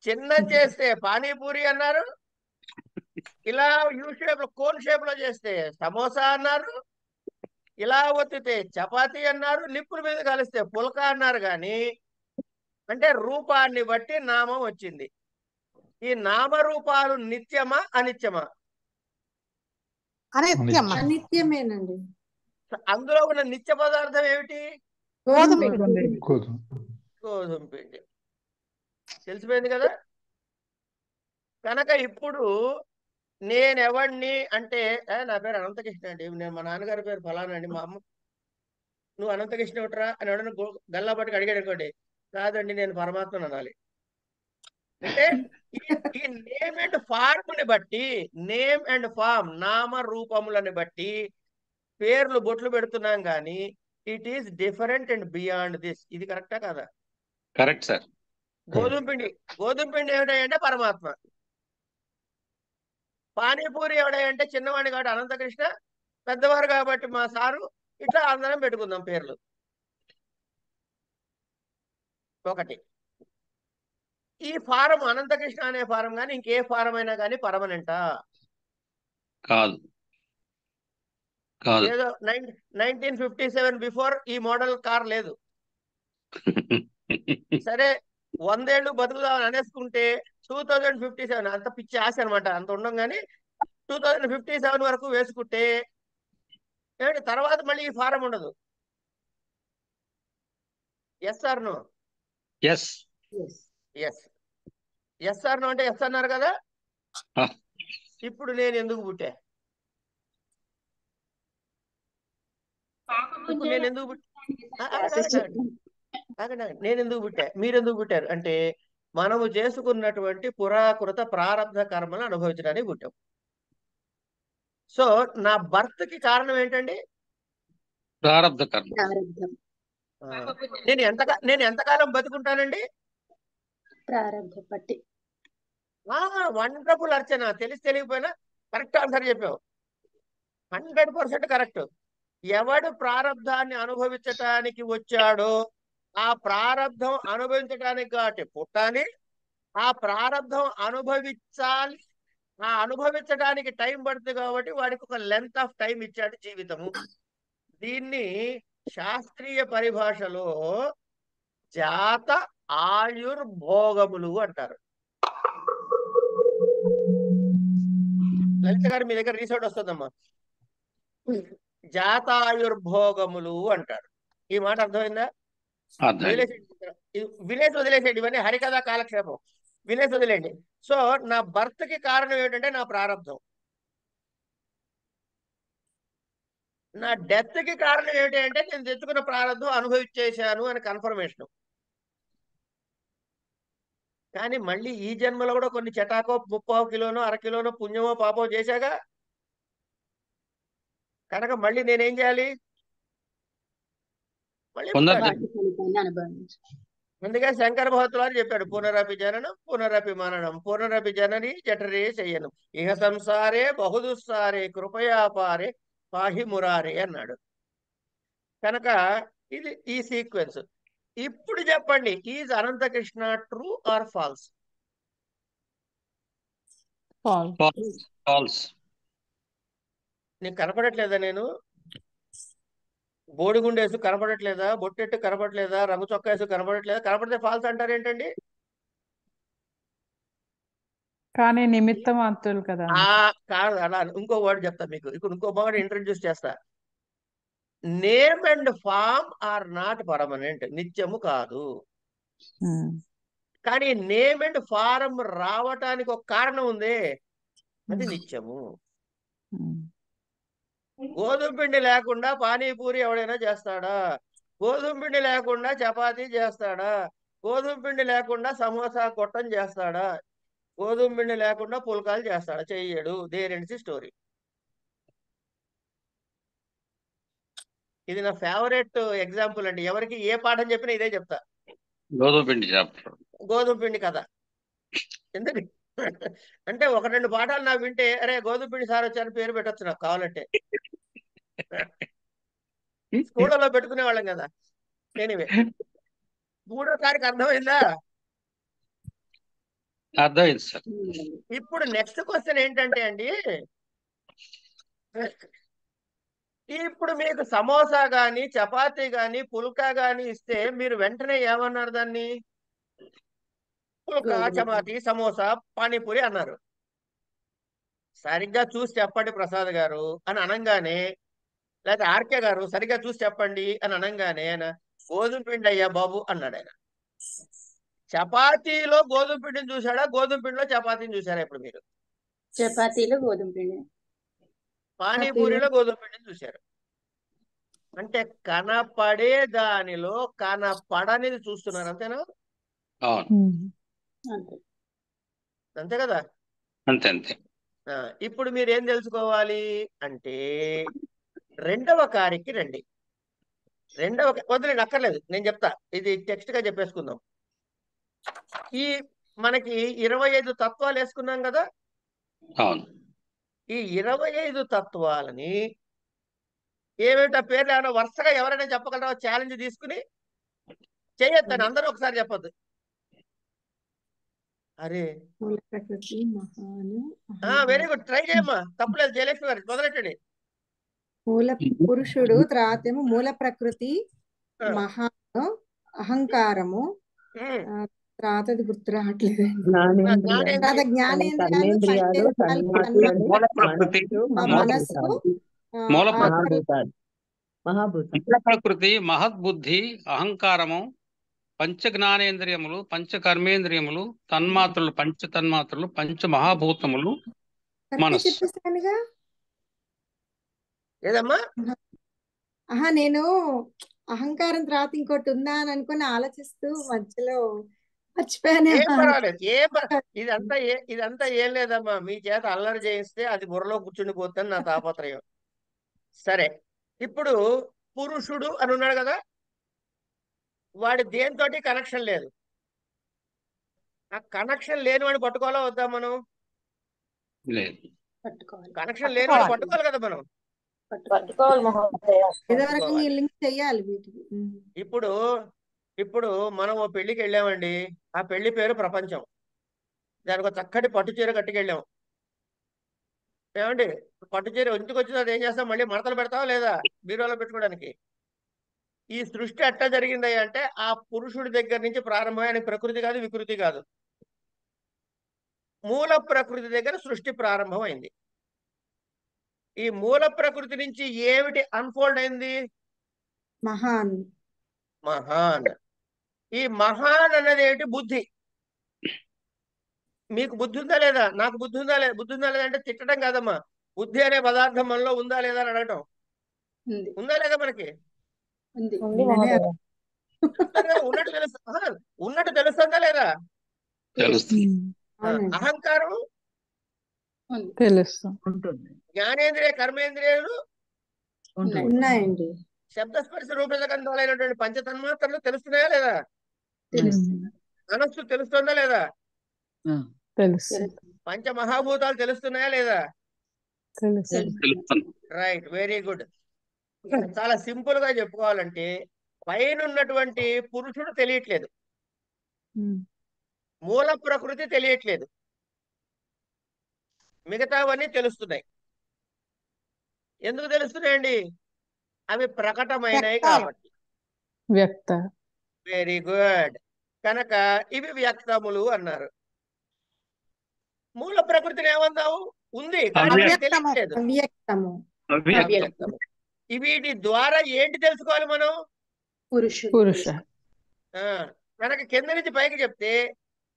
చిన్న చేస్తే పానీపూరి అన్నారు, ఇలా యూ షేప్ లో కోన్ షేప్ లో చేస్తే సమోసా అన్నారు, ఇలా ఒత్తితే చపాతీ అన్నారు, నిప్పుల మీద కలిస్తే పుల్కా అన్నారు. కానీ అంటే రూపాన్ని బట్టి నామం వచ్చింది. ఈ నామరూపాలు నిత్యమా అనిత్యమా? అనిత్యమేనండి. అందులో ఉన్న నిత్య పదార్థం ఏమిటి? గోధుమ పిండి. తెలిసిపోయింది కదా? కనుక ఇప్పుడు నేనెవడిని అంటే, నా పేరు అనంతకృష్ణ అండి, నేను మా నాన్నగారి పేరు ఫలానా అండి, మా అమ్మ నువ్వు అనంతకృష్ణ ఒకటరా అని ఎవడన్నా గల్లా పట్టుకు అడిగాడు అనుకోండి, కాదండి నేను పరమాత్మను అనాలి. అంటే ఈ నేమ్ అండ్ ఫార్మ్ ని బట్టి, నేమ్ అండ్ ఫార్మ్ నామ రూపములని బట్టి పేర్లు బొట్లు పెడుతున్నాం కానీ it is different and beyond this. ఇది కరెక్టా కాదా? Correct sir. గోధుమ పిండి ఏమిటంటే పరమాత్మ. పానీపూరి ఎవడంటే చిన్నవాడిని కాబట్టి అనంతకృష్ణ, పెద్దవారు కాబట్టి మా సారు. ఇట్లా అందరం పెట్టుకుందాం పేర్లు. ఒకటి, ఈ ఫారం అనంతకృష్ణ అనే ఫారం కానీ ఇంకే ఫారం అయినా కానీ పర్మనెంటా? కాదు. ఏదో 1957 బిఫోర్ ఈ మోడల్ కార్ లేదు. సరే 100 ఏళ్ళు బతుకుదామని అనేసుకుంటే 2057, అంత పిచ్చి ఆశ అనమాట, అంత ఉండం. కానీ 2057 వరకు వేసుకుంటే ఏమిటి తర్వాత మళ్ళీ ఈ ఫారం ఉండదు. Yes or no? Yes. Yes or no అంటే ఎస్ అన్నారు కదా. ఆ. ఇప్పుడు నేను ఎందుకు పుట్టా? ఇప్పుడు నేను ఎందుకు నేను ఎందుకు పుట్టా, మీరు ఎందుకు పుట్టారు అంటే మనము చేసుకున్నటువంటి పురాకృత ప్రారంభ కర్మలను అనుభవించడానికి పుట్టాం. సో నా బర్త్ కి కారణం ఏంటండి? ప్రారంభ కర్మ. నేను ఎంతకాలం బతుకుంటానండి? ప్రారంభ పట్టి. వండర్ఫుల్ అర్చన, తెలియకపోయినా కరెక్ట్ ఆన్సర్ చెప్పావు. 100% కరెక్ట్. ఎవడు ప్రారంధాన్ని అనుభవించటానికి వచ్చాడో ఆ ప్రారంధం అనుభవించడానికి కాబట్టి పుట్టాలి, ఆ ప్రారంధం అనుభవించాలి, ఆ అనుభవించడానికి టైం పడుతుంది కాబట్టి వాడికి ఒక లెంత్ ఆఫ్ టైం ఇచ్చాడు జీవితము. దీన్ని శాస్త్రీయ పరిభాషలో జాత ఆయుర్భోగములు అంటారు. లలిత గారు మీ దగ్గర రీసౌండ్ వస్తుందమ్మా. జాతాయుర్భోగములు అంటారు. ఈ మాట అర్థమైందా? వినేసి వదిలేసేయండి, ఇవన్నీ హరికథ కాలక్షేపం, వినేసి వదిలేండి. సో నా భర్తకి కారణం ఏంటంటే నా ప్రారంభం. నా డెత్ కి కారణం ఏంటి అంటే నేను తెచ్చుకున్న ప్రారంభం అనుభవించేశాను అని కన్ఫర్మేషన్. కానీ మళ్ళీ ఈ జన్మలో కూడా కొన్ని చటాకో 30 కిలోనో 1/2 కిలోనో పుణ్యమో పాపో చేశాగా కనుక మళ్ళీ నేనేం చేయాలి? మళ్ళీ అందుకే శంకర భగవత్వారు చెప్పాడు, పునరపి జననం పునరపి మననం పునరపి జనని జఠరే శయనం ఇహ సంసారే బహుదుస్సారే కృపయాపారే పాహి మురారే అన్నాడు. కనుక ఇది ఈ సీక్వెన్స్. ఇప్పుడు చెప్పండి, is Anantakrishna true or false? False. నీకు కనపడట్లేదా? నేను బోడిగుండేసు కనపడట్లేదా? బొట్టెట్టు కనపడట్లేదా? రంగు చొక్కాసు కనపడట్లేదా? కనపడితే ఫాల్స్ అంటారు ఏంటండి? కానీ నిమిత్త మాత్రులు కదా. కాదు, అలా ఇంకో వర్డ్ చెప్తా మీకు. ఇప్పుడు ఇంకో వర్డ్ ఇంట్రడ్యూస్ చేస్తా. Name and form are not permanent, నిత్యము కాదు. కానీ నేమ్ అండ్ ఫారం రావటానికి ఒక కారణం ఉంది, అది నిత్యము. గోధుమ పిండి లేకుండా పానీపూరి ఎవడైనా చేస్తాడా? గోధుమ పిండి లేకుండా చపాతీ చేస్తాడా? గోధుమ పిండి లేకుండా సమోసా కొట్టం చేస్తాడా? గోధుమ పిండి లేకుండా పుల్కాలు చేస్తాడా? చెయ్యడు. There ends story. ఇది నా ఫేవరెట్ ఎగ్జాంపుల్ అండి. ఎవరికి ఏ పాఠం చెప్పినా ఇదే చెప్తా, గోధుమ పిండి చాప్టర్, గోధుమ పిండి కథ. ఎందుకు అంటే 1-2 పాఠాలు నాకు వింటే అరే గోధుమ పిండి సార్ వచ్చారని పేరు పెట్టచ్చు నాకు కావాలంటే. స్కూళ్ళలో పెట్టుకునే వాళ్ళం కదా. ఎనీవే, 3వ తారీఖు అర్థమైందా? అర్థమైంది సార్. ఇప్పుడు నెక్స్ట్ క్వశ్చన్ ఏంటంటే అండి, ఇప్పుడు మీకు సమోసా గాని చపాతీ గాని పుల్కా గాని ఇస్తే మీరు వెంటనే ఏమన్నారు? దాన్ని పుల్కా, చపాతీ, సమోసా, పానీపూరి అన్నారు. సరిగ్గా చూసి చెప్పండి ప్రసాద్ గారు అని అనగానే, లేకపోతే ఆర్కే గారు సరిగ్గా చూసి చెప్పండి అని అనగానే ఆయన గోధుమ పిండి అయ్యా బాబు అన్నాడు. ఆయన చపాతీలో గోధుమ పిండిని చూసాడా, గోధుమ పిండిలో చపాతీని చూసారా? ఇప్పుడు మీరు చపాతీలో గోధుమ పిండి, పానీపూరిలో గోధుమ పిండిని చూశారు. అంటే కనపడే దానిలో కనపడనిది చూస్తున్నారు, అంతేనా? అంతే కదా? అంతే అంతే. ఇప్పుడు మీరు ఏం తెలుసుకోవాలి అంటే 2వ కారికి రండి. వదిలేండి, అక్కర్లేదు, నేను చెప్తా. ఇది టెక్స్ట్ గా చెప్పేసుకుందాం. ఈ మనకి 25 తత్వాలు వేసుకున్నాం కదా. ఈ 25 తత్వాలని ఏమిటా పేర్లు ఏమైనా వరుసగా ఎవరైనా చెప్పగలరా? ఛాలెంజ్ తీసుకుని చేయొద్దని అందరూ ఒకసారి చెప్పొద్దు. అరే వెరీ గుడ్, ట్రై చేయమ్మా, తప్పులేదు. జయలక్ష్మి గారు మొదలెట్టండి. మూల పురుషుడు, తర్వాతేమో మూల ప్రకృతి, మహాను, అహంకారము, తర్వాత గుర్తు రావట్లేదు. జ్ఞానేంద్రియాలు, మనస్సు, మూల ప్రకృతి, మహద్బుద్ధి, అహంకారము, పంచ జ్ఞానేంద్రియములు, పంచ కర్మేంద్రియములు, తన్మాత్రలు, పంచ తన్మాత్రలు, పంచ మహాభూతములు, కరెక్ట్ మనస్సు. చెప్పేసానుగా. ఏదమ్మా? నేను అహంకారం తర్వాత ఇంకోటి ఉందా అని అనుకుని ఆలోచిస్తూ మధ్యలో మర్చిపోయానే. ఏం పర్వాలేదు, ఇదంతా ఏం లేదమ్మా. మీ చేత అల్లరి చేయిస్తే అది బుర్రలో కూర్చుండిపోతుంది నా తాపత్రయం. సరే, ఇప్పుడు పురుషుడు అని ఉన్నాడు కదా, వాడి దేనితోటి కనెక్షన్ లేదు. ఆ కనెక్షన్ లేని వాడిని పట్టుకోవాలా వద్దా మనం? లేదు, కనెక్షన్ లేని వాడిని పట్టుకోవాలి కదా మనం. పట్టుకోవాలి మహోదయ. ఏదో రకంగా లింక్ చెయ్యాలి వీటికి. ఇప్పుడు మనం ఓ పెళ్లికి వెళ్ళామండి. ఆ పెళ్లి పేరు ప్రపంచం. దానికి ఒక చక్కటి పట్టు చీర కట్టుకెళ్ళాం. ఏమండి, పట్టు చీర ఇంటికి వచ్చిన అది ఏం చేస్తాం? మళ్ళీ మడతలు పెడతావా లేదా బీరోలో పెట్టుకోవడానికి? ఈ సృష్టి ఎట్లా జరిగింది అంటే ఆ పురుషుడి దగ్గర నుంచి ప్రారంభమైన ప్రకృతి కాదు, వికృతి కాదు, మూల ప్రకృతి దగ్గర సృష్టి ప్రారంభమైంది. ఈ మూల ప్రకృతి నుంచి ఏమిటి అన్ఫోల్డ్ అయింది? మహాన్. మహాన్. ఈ మహాన్ అన్నది ఏమిటి? బుద్ధి. మీకు బుద్ధి ఉందా లేదా? నాకు బుద్ధి ఉందా లేదా? బుద్ధి ఉందా లేదా అంటే తిట్టడం కాదమ్మా. బుద్ధి అనే పదార్థం మనలో ఉందా లేదా అని అడగటం. ఉందా లేదా? మనకి ఉన్నట్టు తెలుస్తుందా లేదా? అహంకారం తెలుసు. జ్ఞానేంద్రియ కర్మేంద్రియాలు ఉన్నాయండి. శబ్దస్పర్శ రూపగంధాలైనటువంటి పంచతన్మాత్రలు తెలుస్తున్నాయా లేదా? మనస్సు తెలుస్తుందా లేదా? తెలుసు. పంచ మహాభూతాలు తెలుస్తున్నాయా లేదా? Right, very good. చాలా సింపుల్ గా చెప్పుకోవాలంటే పైన ఉన్నటువంటి పురుషుడు తెలియట్లేదు, మూల ప్రకృతి తెలియట్లేదు, మిగతావన్నీ తెలుస్తున్నాయి. ఎందుకు తెలుస్తున్నాయండి? అవి ప్రకటమైనవి కాబట్టి. వ్యక్త. Very good. కనుక ఇవి వ్యక్తములు అన్నారు. మూల ప్రకృతిని ఏమన్నావు? ఉంది కానీ తెలియట్లేదు. అవ్యక్తము. వీటి ద్వారా ఏంటి తెలుసుకోవాలి మనం? పురుష. కనుక కింద నుంచి పైకి చెప్తే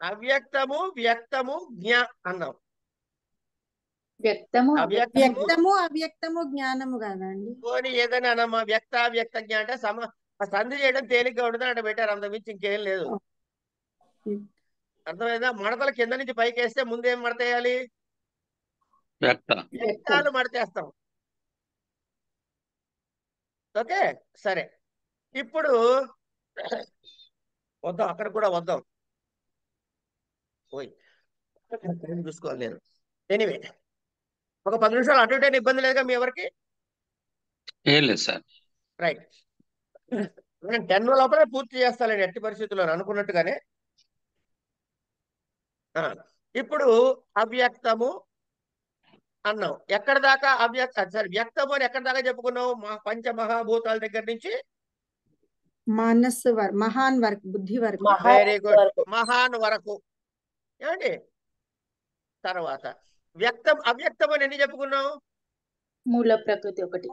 అవ్యక్తము, వ్యక్తము, జ్ఞా అన్నాం. అవ్యక్తము జ్ఞానము కదండి. పోనీ ఏదైనా అన్నమ్మా, వ్యక్త వ్యక్త జ్ఞా అంటే సంధి చేయడం తేలిగ్గా ఉంటుంది అంటే పెట్టారు, అంత మించి ఇంకేం లేదు. అర్థమైందా? మడతలు కింద నుంచి పైకి వేస్తే ముందేం మడతేయాలి? వ్యక్తాలు మడతేస్తాం. ఓకే, సరే. ఇప్పుడు వద్దాం, అక్కడ కూడా వద్దాం. పోయి చూసుకోవాలి నేను. ఎనీవే, ఒక 10 నిమిషాలు అటు ఇటు ఇబ్బంది లేదుగా మీ ఎవరికి? ఏం లేదు సార్. రైట్, నేను 10 లోపలే పూర్తి చేస్తాను ఎట్టి పరిస్థితుల్లో అనుకున్నట్టుగానే. ఇప్పుడు అవ్యక్తము అన్నాం. ఎక్కడ దాకా వ్యక్తము అని ఎక్కడ దాకా చెప్పుకున్నావు? పంచ మహాభూతాల దగ్గర నుంచి మనస్సు మహాన్ వరకు, బుద్ధి వరకు. వెరీ గుడ్, మహాన్ వరకు. ఏమండి, తర్వాత అవ్యక్తం అని ఎన్ని చెప్పుకున్నావు? మూల ప్రకృతి ఒకటి.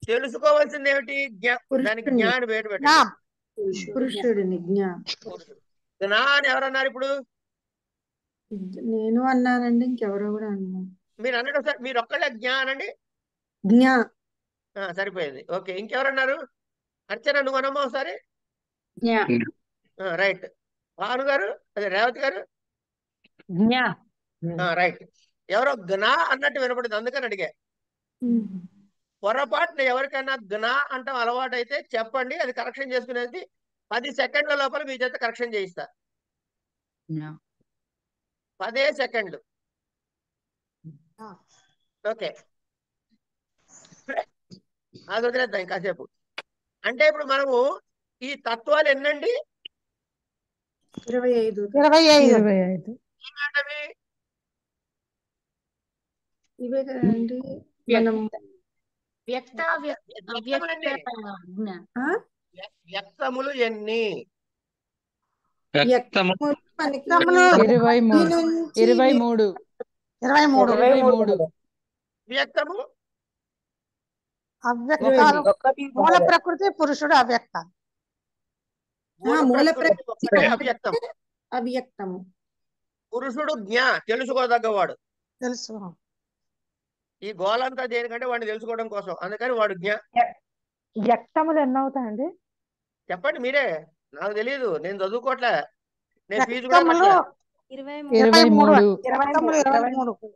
తెలుసుకోవాల్సింది ఏమిటి? దానికి జ్ఞానం వేటు పెట్టండి. పురుషుడిని జ్ఞా అని ఎవరన్నారు ఇప్పుడు? నేను అన్నానండి, ఇంకెవరో కూడా అన్నారు. మీరు అన్నట్టు సార్, మీరు ఒక్కళ్ళే జ్ఞా అనండి. జ్ఞా సరిపోయింది. ఓకే, ఇంకెవరన్నారు? అర్చన నువ్వు అనమ్మా ఒకసారి. రైట్. భాను గారు, అదే రేవతి గారు. రైట్. ఎవరో జ్ఞా అన్నట్టు వినపడింది, అందుకని అడిగా. పొరపాటున ఎవరికైనా జ్ఞా అంటాం అలవాటు అయితే చెప్పండి, అది కరెక్షన్ చేసుకునేది 10 సెకండ్ల లోపల మీ చేత కరెక్షన్ చేయిస్తా. 10 సెకండ్లు. ఓకే, అది వదిలేద్దాం కాసేపు. అంటే ఇప్పుడు మనము ఈ తత్వాలు ఎన్నండి? 25. ఇవే కదండి మనం వ్యక్తములు ఎన్ని? 23. వ్యక్తము అవ్యక్తాలు మూల ప్రకృతి, పురుషుడు అవ్యక్త. మూల ప్రకృతి ఒక్కటే అవ్యక్తం. అవ్యక్తము. పురుషుడు జ్ఞ, తెలుసుకోదగ్గవాడు. తెలుసు. ఈ గోలంతా దేనికంటే వాడిని తెలుసుకోవడం కోసం, అందుకని వాడు జ్ఞ. వ్యక్తములు ఎన్ని అవుతాయండి? చెప్పండి మీరే, నాకు తెలియదు, నేను చదువుకోవట్లే, నేను ఫీజు కూడా వ్యక్తములు కట్టలే. 23. వ్యక్తములు 23.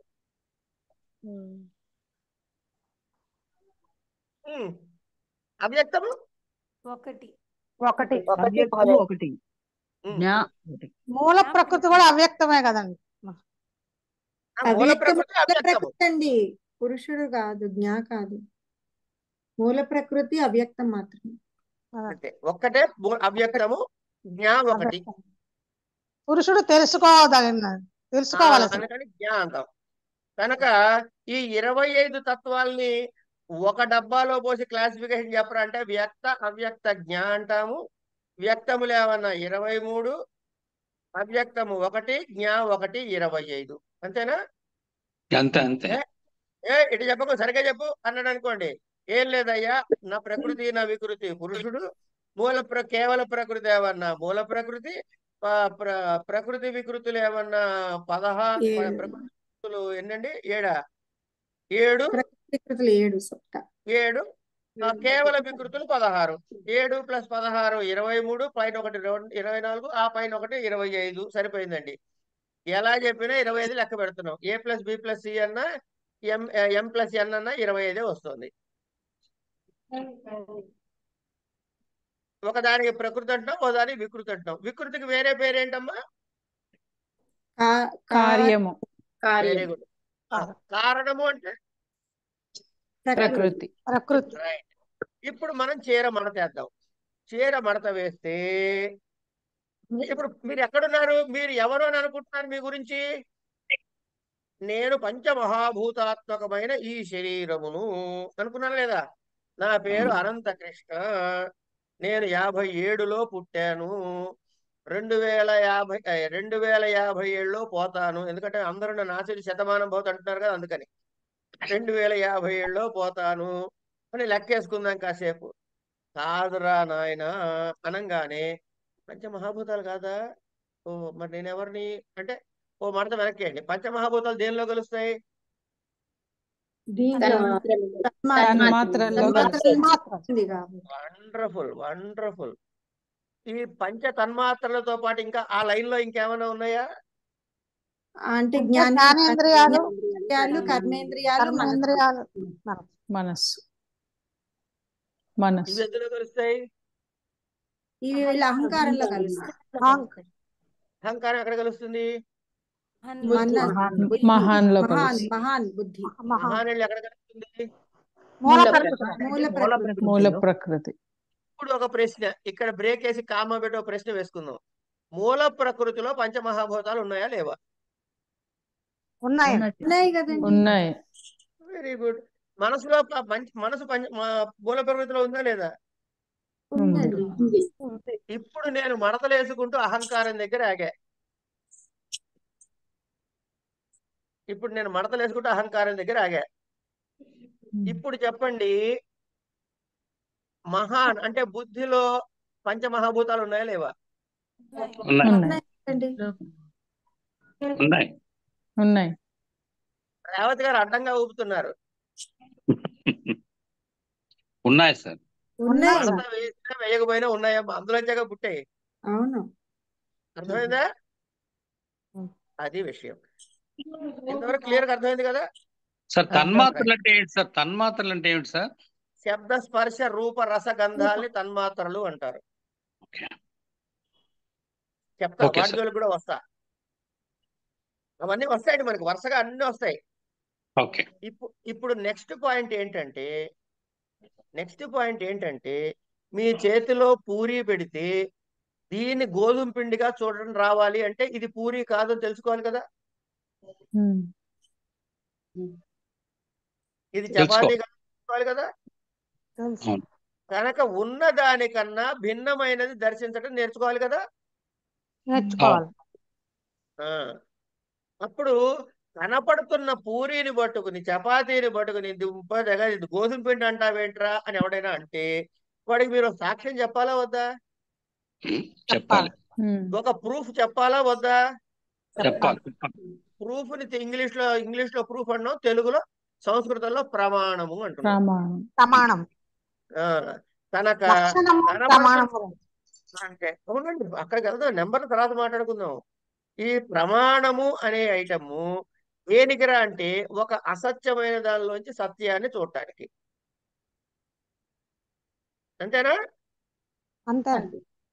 అవ్యక్తము ఒకటి. అవ్యక్తము ఒకటి. జ్ఞా ఒకటి. మూల ప్రకృతి కూడా అవ్యక్తమే కదండి. మూల ప్రకృతి అవ్యక్తము. ప్రకృతి అండి, పురుషుడు కాదు, జ్ఞా కాదు. మూల ప్రకృతి అవ్యక్తం మాత్రమే. అంతే, ఒక్కటే అవ్యక్తము, జ్ఞా ఒకటి. పురుషుడు తెలుసుకోవాలి, అందుకని జ్ఞా అంటాం. కనుక ఈ 25 తత్వాల్ని ఒక డబ్బాలో పోసి క్లాసిఫికేషన్ చెప్పరా అంటే వ్యక్త అవ్యక్త జ్ఞా అంటాము. వ్యక్తములు ఏమన్నా 23, అవ్యక్తము 1, జ్ఞా 1, 25. అంతేనా? అంతే. ఇటు చెప్పకు, సరిగ్గా చెప్పు అన్నాడు అనుకోండి, ఏం లేదయ్యా, నా ప్రకృతి నా వికృతి పురుషుడు, కేవల ప్రకృతి ఏమన్నా మూల ప్రకృతి, ప్రకృతి వికృతులు ఏమన్నా 16 ప్రకృతులు ఎన్నండి? 7 7 కేవల వికృతులు 16. 7 + 16 23, పైన 1 24, ఆ పైన 1 25. సరిపోయిందండి. ఎలా చెప్పినా 25 లెక్క పెడుతున్నాం. A + B + C అన్నా M + N అన్నా 25 వస్తుంది. ఒకదానికి ప్రకృతి అంటాం, ఒకదానికి వికృతి అంటాం. వికృతికి వేరే పేరేంటమ్మా? కార్యము. Very good. కారణము అంటే ప్రకృతి. రైట్. ఇప్పుడు మనం చీర మడతేద్దాం. చీర మడత వేస్తే ఇప్పుడు మీరు ఎక్కడున్నారు? మీరు ఎవరు అని అనుకుంటున్నారు మీ గురించి? నేను పంచమహాభూతాత్మకమైన ఈ శరీరమును అనుకున్నాను లేదా? నా పేరు అనంత కృష్ణ, నేను 57లో పుట్టాను, 2057లో పోతాను. ఎందుకంటే అందరూ నన్ను ఆశీర్వాద శతమానం పోతా అంటున్నారు కదా, అందుకని 2057లో పోతాను అని లెక్కేసుకుందాం కాసేపు. కాదురా నాయన అనంగానే పంచమహాభూతాలు కాదా? ఓ మరి నేను ఎవరిని అంటే, ఓ మడత వెనక్కేయండి. పంచమహాభూతాలు దేనిలో కలుస్తాయి? వండర్ఫుల్. ఈ పంచ తన్మాత్రలతో పాటు ఇంకా ఆ లైన్ లో ఇంకేమైనా ఉన్నాయా? అంటే జ్ఞానేంద్రియాలు, కర్మేంద్రియాలు, మనస్సు. ఇవి ఎందులో కలుస్తాయి? ఇవి వీళ్ళ అహంకారంలో కలుస్తాయి. అహంకారం ఎక్కడ కలుస్తుంది? మహాన్ బుద్ధి. మహానులు ఎక్కడ కలుస్తుంది? మూల ప్రకృతి. ఇప్పుడు ఒక ప్రశ్న, ఇక్కడ బ్రేక్ వేసి కామా పెట్టి ఒక ప్రశ్న వేసుకుందాం. మూల ప్రకృతిలో పంచమహాభూతాలు ఉన్నాయా లేవా? ఉన్నాయి కదండి. ఉన్నాయి. Very good. మనసులో మనసు మూల ప్రకృతిలో ఉందా లేదా? ఇప్పుడు నేను మడతలు వేసుకుంటూ అహంకారం దగ్గర ఆగా. ఇప్పుడు చెప్పండి, మహాన్ అంటే బుద్ధిలో పంచమహాభూతాలు ఉన్నాయా లేవా? ఉన్నాయి. రేవతి గారు అడ్డంగా ఊపుతున్నారు. ఉన్నాయి సార్. వేసినా వేయకపోయినా ఉన్నాయమ్మా, అందులోంచగా పుట్టాయి. అవును, అర్థమైందా? అది విషయం. ఇంతవరకు క్లియర్ గా అర్థమైంది కదా సార్? తన్మాత్రలు అంటే ఏంటి సార్? శబ్ద స్పర్శ రూప రస గంధాలని తన్మాత్రలు అంటారు. చెప్తా, వాటి జోలికి కూడా వస్తా. అవన్నీ వస్తాయండి మనకి, వరుసగా అన్ని వస్తాయి. ఇప్పుడు నెక్స్ట్ పాయింట్ ఏంటంటే మీ చేతిలో పూరీ పెడితే దీన్ని గోధుమ పిండిగా చూడడం రావాలి అంటే ఇది పూరీ కాదని తెలుసుకోవాలి కదా. ఇది చపాతీ తెలుసుకోవాలి కదా. కనుక ఉన్న దానికన్నా భిన్నమైనది దర్శించడం నేర్చుకోవాలి కదా. అప్పుడు కనపడుతున్న పూరీని పట్టుకుని చపాతీని పట్టుకుని ఇది గోధుమ పిండి అంటావేంట్రా అని ఎవడైనా అంటే వాడికి మీరు సాక్ష్యం చెప్పాలా వద్దా? చెప్పాలి. ఒక ప్రూఫ్ చెప్పాలా వద్దా? చెప్పాలి. ప్రూఫ్ ని ఇంగ్లీష్ లో ప్రూఫ్ అన్నాం, తెలుగులో సంస్కృతంలో ప్రమాణము అంటున్నాం. ప్రమాణం కనుక లక్షణము ప్రమాణము అంటే అవునండి, అక్కడికి వెళ్దాం, నెంబర్ తర్వాత మాట్లాడుకుందాం. ఈ ప్రమాణము అనే ఐటము దేనికిరా అంటే ఒక అసత్యమైన దానిలోంచి సత్యాన్ని చూడటానికి. అంతేనా? అంతే.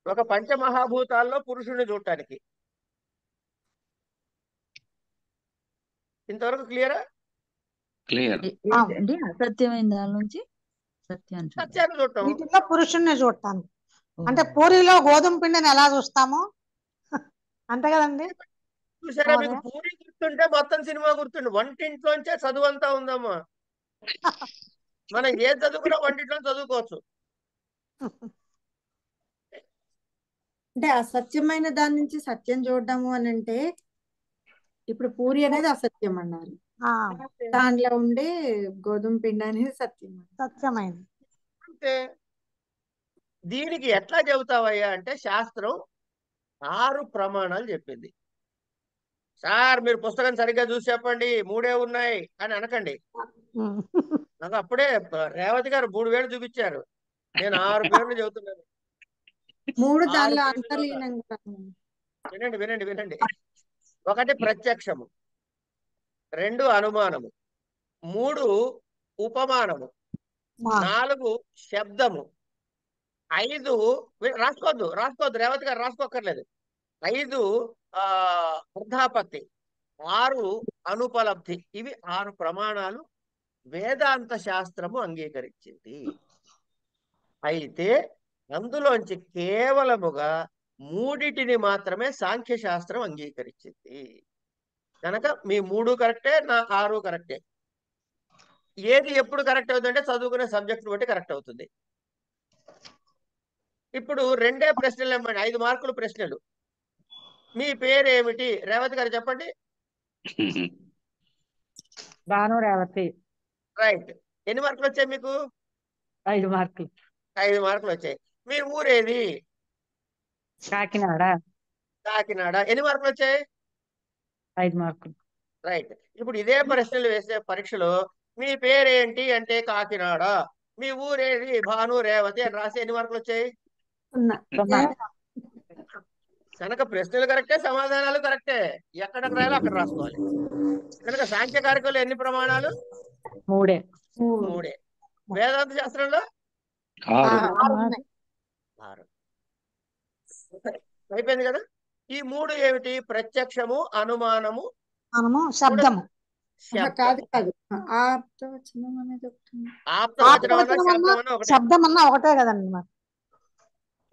ఒక పంచమహాభూతాల్లో పురుషుడిని చూడటానికి. ఇంతవరకు క్లియరా? క్లియర్. ఏంటండి అసత్యమైన దాని నుంచి సత్యాన్ని చూడటం. వీటిలో పురుషుణ్ణి చూడటాను. అంటే పూరిలో గోధుమ పిండిని ఎలా చూస్తామో అంతే కదండి. చూసారా, మీకు పూరి గుర్తుంటే మొత్తం సినిమా గుర్తుండి. వంటింట్లోంచే చదువు అంతా ఉందమ్మా. మనం ఏం చదువుకున్నా వంటింట్లో చదువుకోవచ్చు. అంటే అసత్యమైన దాని నుంచి సత్యం చూడడము అని అంటే, ఇప్పుడు పూరి అనేది అసత్యం అన్నారు, దాంట్లో ఉండే గోధుమ పిండి అనేది సత్యమైనది. అంటే దీనికి ఎట్లా చెబుతావయ్యా అంటే, శాస్త్రం 6 ప్రమాణాలు చెప్పింది. సార్ మీరు పుస్తకం సరిగ్గా చూసి చెప్పండి, 3 ఉన్నాయి అని అనకండి. నాకు అప్పుడే రేవతి గారు 3 వేలు చూపించారు, నేను 6 పేర్లు చెబుతున్నాను. 3 దానిలో అంతర్లీనంగా. వినండి వినండి వినండి. 1 ప్రత్యక్షము, 2 అనుమానము, 3 ఉపమానము, 4 శబ్దము, 5 రాసుకోవద్దు రేవతి గారు, రాసుకోక్కర్లేదు. 5 అర్థాపత్తి, 6 అనుపలబ్ధి. ఇవి 6 ప్రమాణాలు వేదాంత శాస్త్రము అంగీకరించింది. అయితే అందులోంచి కేవలముగా 3టిని మాత్రమే సాంఖ్య శాస్త్రం అంగీకరించింది. కనుక మీ 3 కరెక్టే, నా 6 కరెక్టే. ఏది ఎప్పుడు కరెక్ట్ అవుతుందంటే చదువుకునే సబ్జెక్ట్ బట్టి కరెక్ట్ అవుతుంది. ఇప్పుడు 2 ప్రశ్నలు ఇవ్వండి, 5 మార్కులు ప్రశ్నలు. మీ పేరు ఏమిటి? రేవతి గారు చెప్పండి. భాను రేవతి. రైట్. ఎన్ని మార్కులు వచ్చాయి మీకు? 5 మార్కులు. 5 మార్కులు వచ్చాయి. మీ ఊరేది? కాకినాడ. కాకినాడ. ఎన్ని మార్కులు వచ్చాయి? 5 మార్కులు. రైట్. ఇప్పుడు ఇదే ప్రశ్నలు వేసే పరీక్షలో మీ పేరేంటి అంటే కాకినాడ, మీ ఊరేది భాను రేవతి అని రాసి ఎన్ని మార్కులు వచ్చాయి? కనుక ప్రశ్నలు కరెక్టే, సమాధానాలు కరెక్టే. ఎక్కడ రాయాలో అక్కడ రాసుకోవాలి. కనుక సాంఖ్య కార్యక్రమంలో ఎన్ని ప్రమాణాలు? 3. వేదాంత శాస్త్రంలో 6. అయిపోయింది కదా. ఈ 3 ఏమిటి? ప్రత్యక్షము, అనుమానము, శబ్దము. శబ్దం అన్నా ఒకటే కదండి.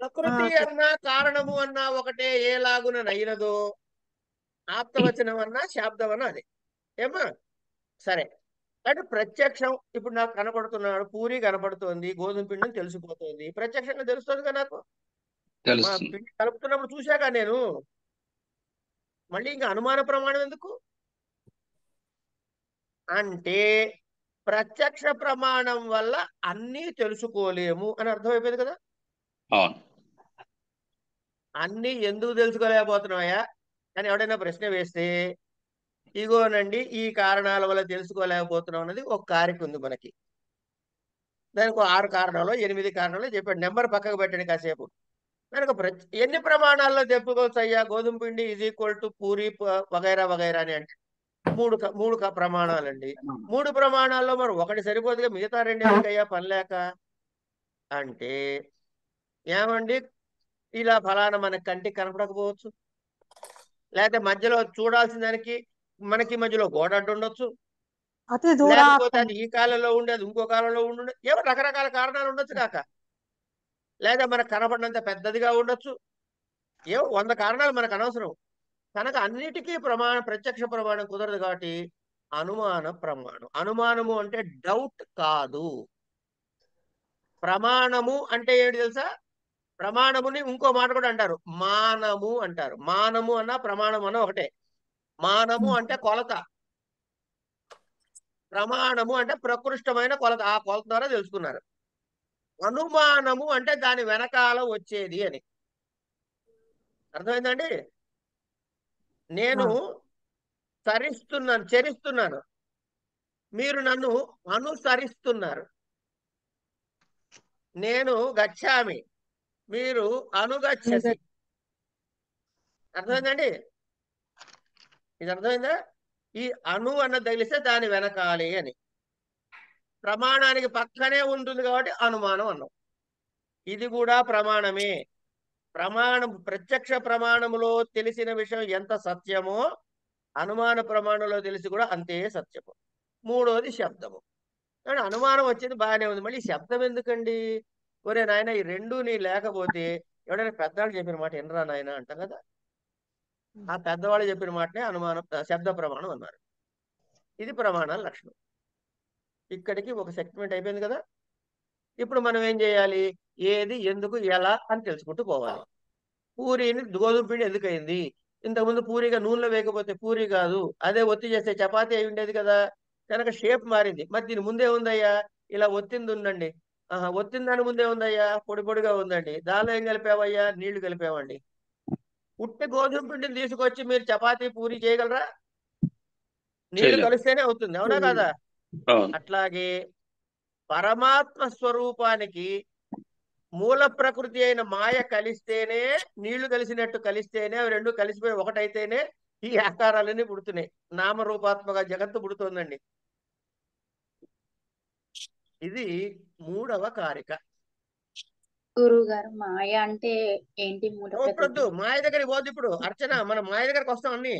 ప్రకృతి అన్నా కారణము అన్నా ఒకటే, ఏలాగున నైనదో ఆప్తవచనం అన్నా శాబ్దం అన్నా అదే. ఏమా సరే. అంటే ప్రత్యక్షం, ఇప్పుడు నాకు కనపడుతున్నాడు, పూరి కనపడుతోంది, గోధుమ పిండిని తెలిసిపోతుంది, ప్రత్యక్షంగా తెలుస్తుంది కదా నాకు. పిండి కలుపుతున్నప్పుడు చూశాక నేను మళ్ళీ ఇంకా అనుమాన ప్రమాణం ఎందుకు? అంటే ప్రత్యక్ష ప్రమాణం వల్ల అన్నీ తెలుసుకోలేము అని అర్థమైపోయింది కదా. అన్నీ ఎందుకు తెలుసుకోలేకపోతున్నాయా అని ఎవడైనా ప్రశ్న వేస్తే, ఇగోనండి ఈ కారణాల వల్ల తెలుసుకోలేకపోతున్నాం అన్నది ఒక కారిక ఉంది మనకి. దానికి 6 కారణాలు 8 కారణాలు చెప్పాడు. నెంబర్ పక్కకు పెట్టండి కాసేపు. దానికి ఎన్ని ప్రమాణాల్లో చెప్పుకోవచ్చు అయ్యా గోధుమ పిండి = పూరి వగైరా వగైరా అని అంటే 3 ప్రమాణాలండి. 3 ప్రమాణాల్లో మరి ఒకటి సరిపోదుగా, మిగతా 2 ఎందుకయ్యా పని లేక అంటే, ఏమండి ఇలా ఫలానా మన కంటికి కనపడకపోవచ్చు, లేకపోతే మధ్యలో చూడాల్సిన దానికి మనకి మధ్యలో గోడ అడ్డు ఉండొచ్చు, లేకపోతే అది ఈ కాలంలో ఉండేది ఇంకో కాలంలో ఉండు, ఏమో రకరకాల కారణాలు ఉండొచ్చు కాక, లేదా మనకు కనపడినంత పెద్దదిగా ఉండొచ్చు, ఏమో 100 కారణాలు మనకు అనవసరం. కనుక అన్నిటికీ ప్రత్యక్ష ప్రమాణం కుదరదు కాబట్టి అనుమాన ప్రమాణం. అనుమానము అంటే డౌట్ కాదు. ప్రమాణము అంటే ఏంటి తెలుసా? ప్రమాణముని ఇంకో మాట కూడా అంటారు, మానము అంటారు. మానము అన్న ప్రమాణం అన్న ఒకటే. మానము అంటే కొలత, ప్రమాణము అంటే ప్రకృష్టమైన కొలత, ఆ కొలత ద్వారా తెలుసుకున్నారు. అనుమానము అంటే దాని వెనకాల వచ్చేది అని. అర్థమైందండి? నేను చరిస్తున్నాను, మీరు నన్ను అనుసరిస్తున్నారు. నేను గచ్చామి, మీరు అనుగచ్చసి. అర్థమైందండి? ఇది అర్థమైందా? ఈ అను అన్న తగిలిస్తే దాని వెనకాలి అని. ప్రమాణానికి పక్కనే ఉంటుంది కాబట్టి అనుమానం అన్నాం. ఇది కూడా ప్రమాణమే. ప్రత్యక్ష ప్రమాణములో తెలిసిన విషయం ఎంత సత్యమో అనుమాన ప్రమాణంలో తెలిసి కూడా అంతే సత్యము. మూడోది శబ్దము. కానీ అనుమానం వచ్చింది బాగానే ఉంది, మళ్ళీ శబ్దం ఎందుకండి? ఒరే నాయన, ఈ రెండు నీ లేకపోతే ఎవడైనా పెద్దవాళ్ళు చెప్పిన మాట ఎనరా నాయన అంటాం కదా, ఆ పెద్దవాళ్ళు చెప్పిన మాటనే శబ్ద ప్రమాణం అన్నారు. ఇది ప్రమాణాల లక్షణం. ఇక్కడికి ఒక సెగ్మెంట్ అయిపోయింది కదా. ఇప్పుడు మనం ఏం చేయాలి? ఏది, ఎందుకు, ఎలా అని తెలుసుకుంటూ పోవాలి. పూరీని గోధుమ పిండి ఎందుకు అయింది? ఇంతకుముందు పూరిగా నూనెలో వేయకపోతే పూరి కాదు, అదే ఒత్తి చేస్తే చపాతీ అయి ఉండేది కదా, కనుక షేప్ మారింది. మరి దీని ముందే ఉందయ్యా, ఇలా ఒత్తింది ఉందండి. ఒత్తింది దాని ముందే ఉందయ్యా, పొడి పొడిగా ఉందండి. దానిలో ఏం కలిపావయ్యా? నీళ్లు కలిపామండి. ఉట్టి గోధుమ పిండిని తీసుకొచ్చి మీరు చపాతీ పూరి చేయగలరా? నీళ్లు కలిస్తేనే అవుతుంది, అవునా కదా? అట్లాగే పరమాత్మ స్వరూపానికి మూల ప్రకృతి అయిన మాయ కలిస్తేనే, నీళ్లు కలిసినట్టు కలిస్తేనే, అవి రెండు కలిసిపోయి ఒకటైతేనే ఈ ఆకారాలన్నీ పుడుతున్నాయి. నామరూపాత్మక జగత్తు పుడుతోందండి. ఇది మూడవ కారిక. గురువు గారు, మాయ అంటే ఏంటి? మూల ప్రకృతి మాయ దగ్గరికి పోదు. ఇప్పుడు అర్చన, మనం మాయ దగ్గరకు వస్తాం. అన్ని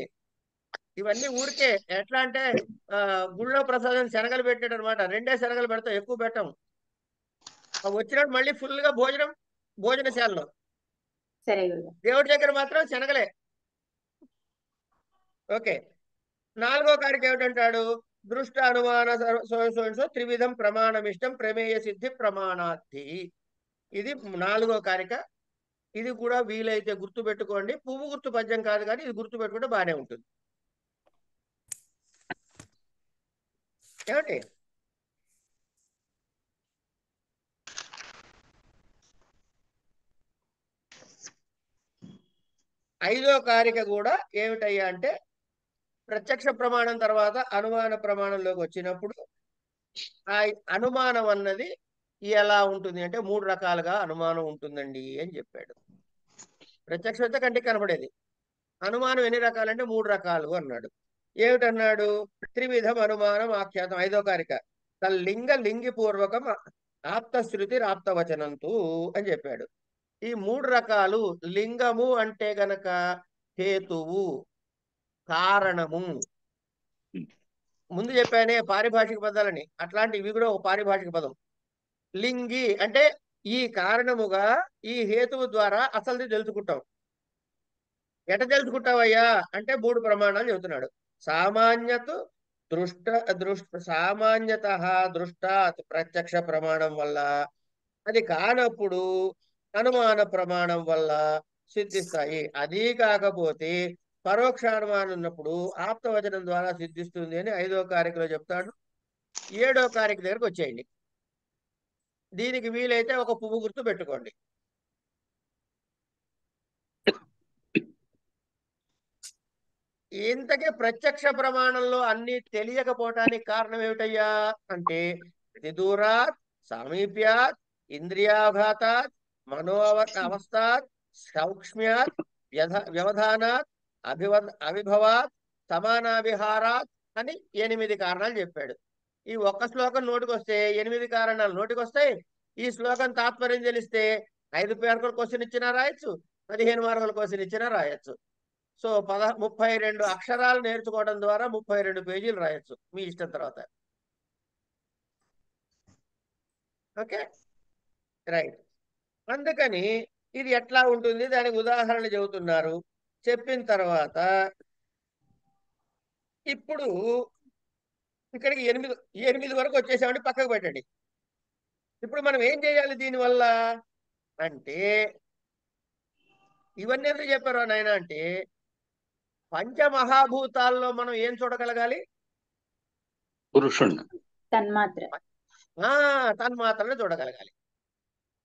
ఇవన్నీ ఊరికే ఎట్లా అంటే గుళ్ళో ప్రసాదం శనగలు పెట్టాడు అనమాట. 2 శనగలు పెడతాం, ఎక్కువ పెట్టాం. వచ్చినప్పుడు మళ్ళీ ఫుల్ గా భోజనశాలలో. సరే. దేవుడి దగ్గర మాత్రం శనగలే. ఓకే. 4వ కారిక ఏమిటంటాడు? దృష్ట అనుమాన సో త్రివిధం ప్రమాణమిష్టం ప్రమేయ సిద్ధి ప్రమాణార్థి. ఇది 4వ కారిక. ఇది కూడా వీలైతే గుర్తు పెట్టుకోండి. పువ్వు గుర్తు పద్యం కాదు, కానీ ఇది గుర్తు పెట్టుకుంటే బాగానే ఉంటుంది. ఏమండి? ఐదో కారిక కూడా ఏమిటయ్యా అంటే, ప్రత్యక్ష ప్రమాణం తర్వాత అనుమాన ప్రమాణంలోకి వచ్చినప్పుడు ఆ అనుమానం అన్నది ఎలా ఉంటుంది అంటే 3 రకాలుగా అనుమానం ఉంటుందండి అని చెప్పాడు. ప్రత్యక్షం అయితే కంటికి కనపడేది. అనుమానం ఎన్ని రకాలంటే 3 రకాలు అన్నాడు. ఏమిటన్నాడు? త్రివిధం అనుమానం ఆఖ్యాతం. 5వ కారిక తల్లింగ లింగి పూర్వకం ఆప్తశ్రుతి ఆప్తవచనంతు అని చెప్పాడు. ఈ 3 రకాలు. లింగము అంటే గనక హేతువు, కారణము. ముందు చెప్పానే పారిభాషిక పదాలని, అట్లాంటి ఇవి కూడా ఒక పారిభాషిక పదం. లింగి అంటే ఈ కారణముగా, ఈ హేతువు ద్వారా అసలుది తెలుసుకుంటాం. ఎట తెలుసుకుంటావయ్యా అంటే 3 ప్రమాణాలు చెబుతున్నాడు. సామాన్యత సామాన్యత దృష్టాత్ ప్రత్యక్ష ప్రమాణం వల్ల, అది కానప్పుడు అనుమాన ప్రమాణం వల్ల సిద్ధిస్తాయి. అది కాకపోతే పరోక్షానుమానం ఉన్నప్పుడు ఆప్తవచనం ద్వారా సిద్ధిస్తుంది అని 5వ కారికలో చెప్తాడు. 7వ కారిక దగ్గరకు వచ్చేయండి. దీనికి వీలైతే ఒక పువ్వు గుర్తు పెట్టుకోండి. ఇంతకీ ప్రత్యక్ష ప్రమాణంలో అన్ని తెలియకపోవటానికి కారణం ఏమిటయ్యా అంటే, దూరాత్, సామీప్యాత్, ఇంద్రియాఘాతాత్, అవస్థాత్, సౌక్ష్మ్యాత్, వ్యవధానాత్, అవిభవాత్, సమానావిహారాత్ అని 8 కారణాలు చెప్పాడు. ఈ ఒక్క శ్లోకం నోటికి వస్తే 8 కారణాలు నోటికి వస్తాయి. ఈ శ్లోకం తాత్పర్యం తెలిస్తే 5 మార్కుల క్వశ్చన్ ఇచ్చినా రాయొచ్చు, 15 మార్కుల క్వశ్చన్ ఇచ్చినా రాయొచ్చు. సో 32 అక్షరాలు నేర్చుకోవడం ద్వారా 32 పేజీలు రాయొచ్చు, మీ ఇష్టం. తర్వాత ఓకే, రైట్. అందుకని ఇది ఎట్లా ఉంటుంది, దానికి ఉదాహరణ చెబుతున్నారు. చెప్పిన తర్వాత ఇప్పుడు ఇక్కడికి 8 వరకు వచ్చేసామంటే పక్కకు పెట్టండి. ఇప్పుడు మనం ఏం చేయాలి దీనివల్ల అంటే, ఇవన్నీ ఎందుకు చెప్పారు నాయన అంటే, పంచమహాభూతాల్లో మనం ఏం చూడగలగాలి? పురుషుణ్ణి, తన్మాత్రలు చూడగలగాలి.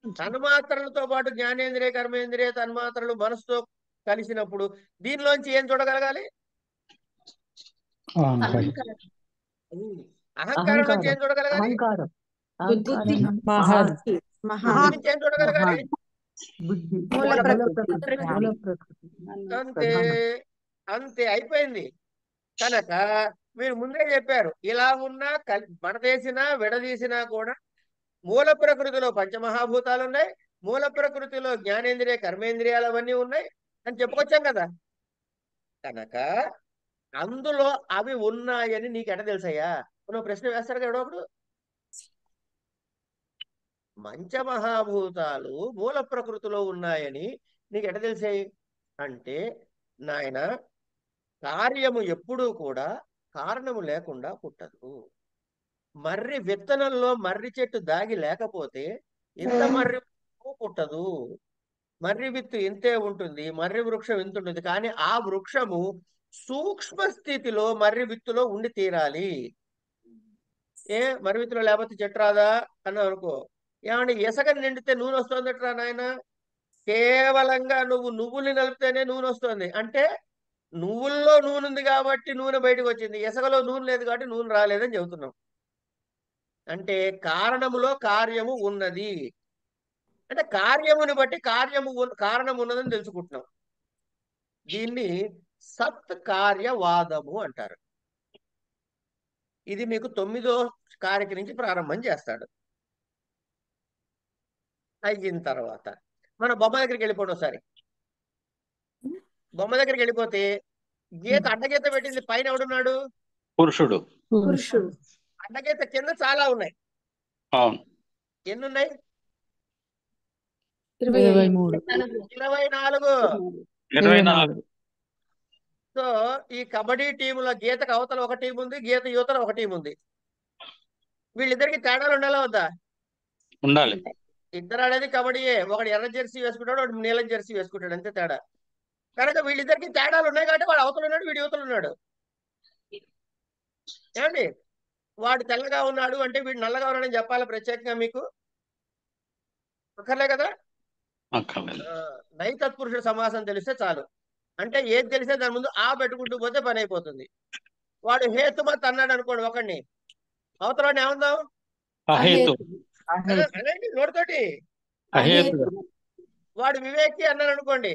తన్మాత్రలతో పాటు జ్ఞానేంద్రియ, కర్మేంద్రియ, తన్మాత్రలు మనసుతో కలిసినప్పుడు దీనిలోంచి ఏం చూడగలగాలి? అహంకారం నుంచి ఏం చూడగలగాలి? అహంకారం బుద్ధి, నుంచి ఏం చూడగలగాలి? మూల ప్రకృతి. అంతే అంతే అయిపోయింది. కనుక మీరు ముందే చెప్పారు, ఇలా ఉన్నా మడతేసినా విడదీసినా కూడా మూల ప్రకృతిలో పంచమహాభూతాలు ఉన్నాయి, మూల ప్రకృతిలో జ్ఞానేంద్రియ కర్మేంద్రియాలు అవన్నీ ఉన్నాయి అని చెప్పుకొచ్చాం కదా. కనుక అందులో అవి ఉన్నాయని నీకు ఎట తెలుసయ్యా? నువ్వు ప్రశ్న వేస్తాడు కదా ఒకడు. పంచమహాభూతాలు మూల ప్రకృతిలో ఉన్నాయని నీకు ఎట తెలిసాయి అంటే, నాయన కార్యము ఎప్పుడూ కూడా కారణము లేకుండా పుట్టదు. మర్రి విత్తనంలో మర్రి చెట్టు దాగి లేకపోతే ఇంత మర్రి పుట్టదు. మర్రి విత్తు ఇంతే ఉంటుంది, మర్రి వృక్షం ఇంత ఉంటుంది. కానీ ఆ వృక్షము సూక్ష్మ స్థితిలో మర్రి విత్తులో ఉండి తీరాలి. మర్రి విత్తులో లేకపోతే చెట్టు రాదా అన్నావు అనుకో, ఏమంటే ఇసగని నిండితే నూనె వస్తుందట్రా నాయన. కేవలంగా నువ్వుల్ని నలిపితేనే నూనె వస్తుంది అంటే నువ్వుల్లో నూనె ఉంది కాబట్టి నూనె బయటకు వచ్చింది, ఇసుకలో నూనె లేదు కాబట్టి నూనె రాలేదని చెబుతున్నాం. అంటే కారణములో కార్యము ఉన్నది అంటే కార్యముని బట్టి కారణం ఉన్నదని తెలుసుకుంటున్నాం. దీన్ని సత్ కార్యవాదము అంటారు. ఇది మీకు 9వ కారిక నుంచి ప్రారంభం చేస్తాడు. అయిన తర్వాత మన బొమ్మ దగ్గరికి వెళ్ళిపోవడం. ఒకసారి బొమ్మ దగ్గరికి వెళ్ళిపోతే గీత అడ్డగీత పెట్టింది పైన ఎవడున్నాడు? పురుషుడు. అడ్డగీత కింద చాలా ఉన్నాయి. ఎన్ని ఉన్నాయి? 24. సో ఈ కబడ్డీ టీంలో గీతకు అవతల ఒక టీం ఉంది, గీత యువతల ఒక టీం ఉంది. వీళ్ళిద్దరికి తేడాలు ఉండాలా వద్దా? ఉండాలి. ఇద్దరు ఆడేది కబడ్డీయే. ఒకడు ఎర్ర జెర్సీ వేసుకుంటాడు, ఒకటి నీలం జెర్సీ వేసుకుంటాడు, అంతే తేడా. కనుక వీళ్ళిద్దరికి తేడాలు ఉన్నాయి కాబట్టి వాడు అవతల ఉన్నాడు, వీడు యువతలు ఉన్నాడు. ఏమండి? వాడు తెల్లగా ఉన్నాడు అంటే వీడు నల్లగా ఉన్నాడని చెప్పాలి ప్రత్యేకంగా మీకు? అక్కర్లే కదా. నైతత్పురుషుడు సమాసం తెలిస్తే చాలు. అంటే ఏది తెలిస్తే దాని ముందు ఆ పెట్టుకుంటూ పోతే పని అయిపోతుంది. వాడు హేతుమత్ అన్నాడు అనుకోండి ఒకడిని, అవతల వాడిని ఏమందాం? అనండి నోటితోటి. వాడు వివేకి అన్నాడు అనుకోండి,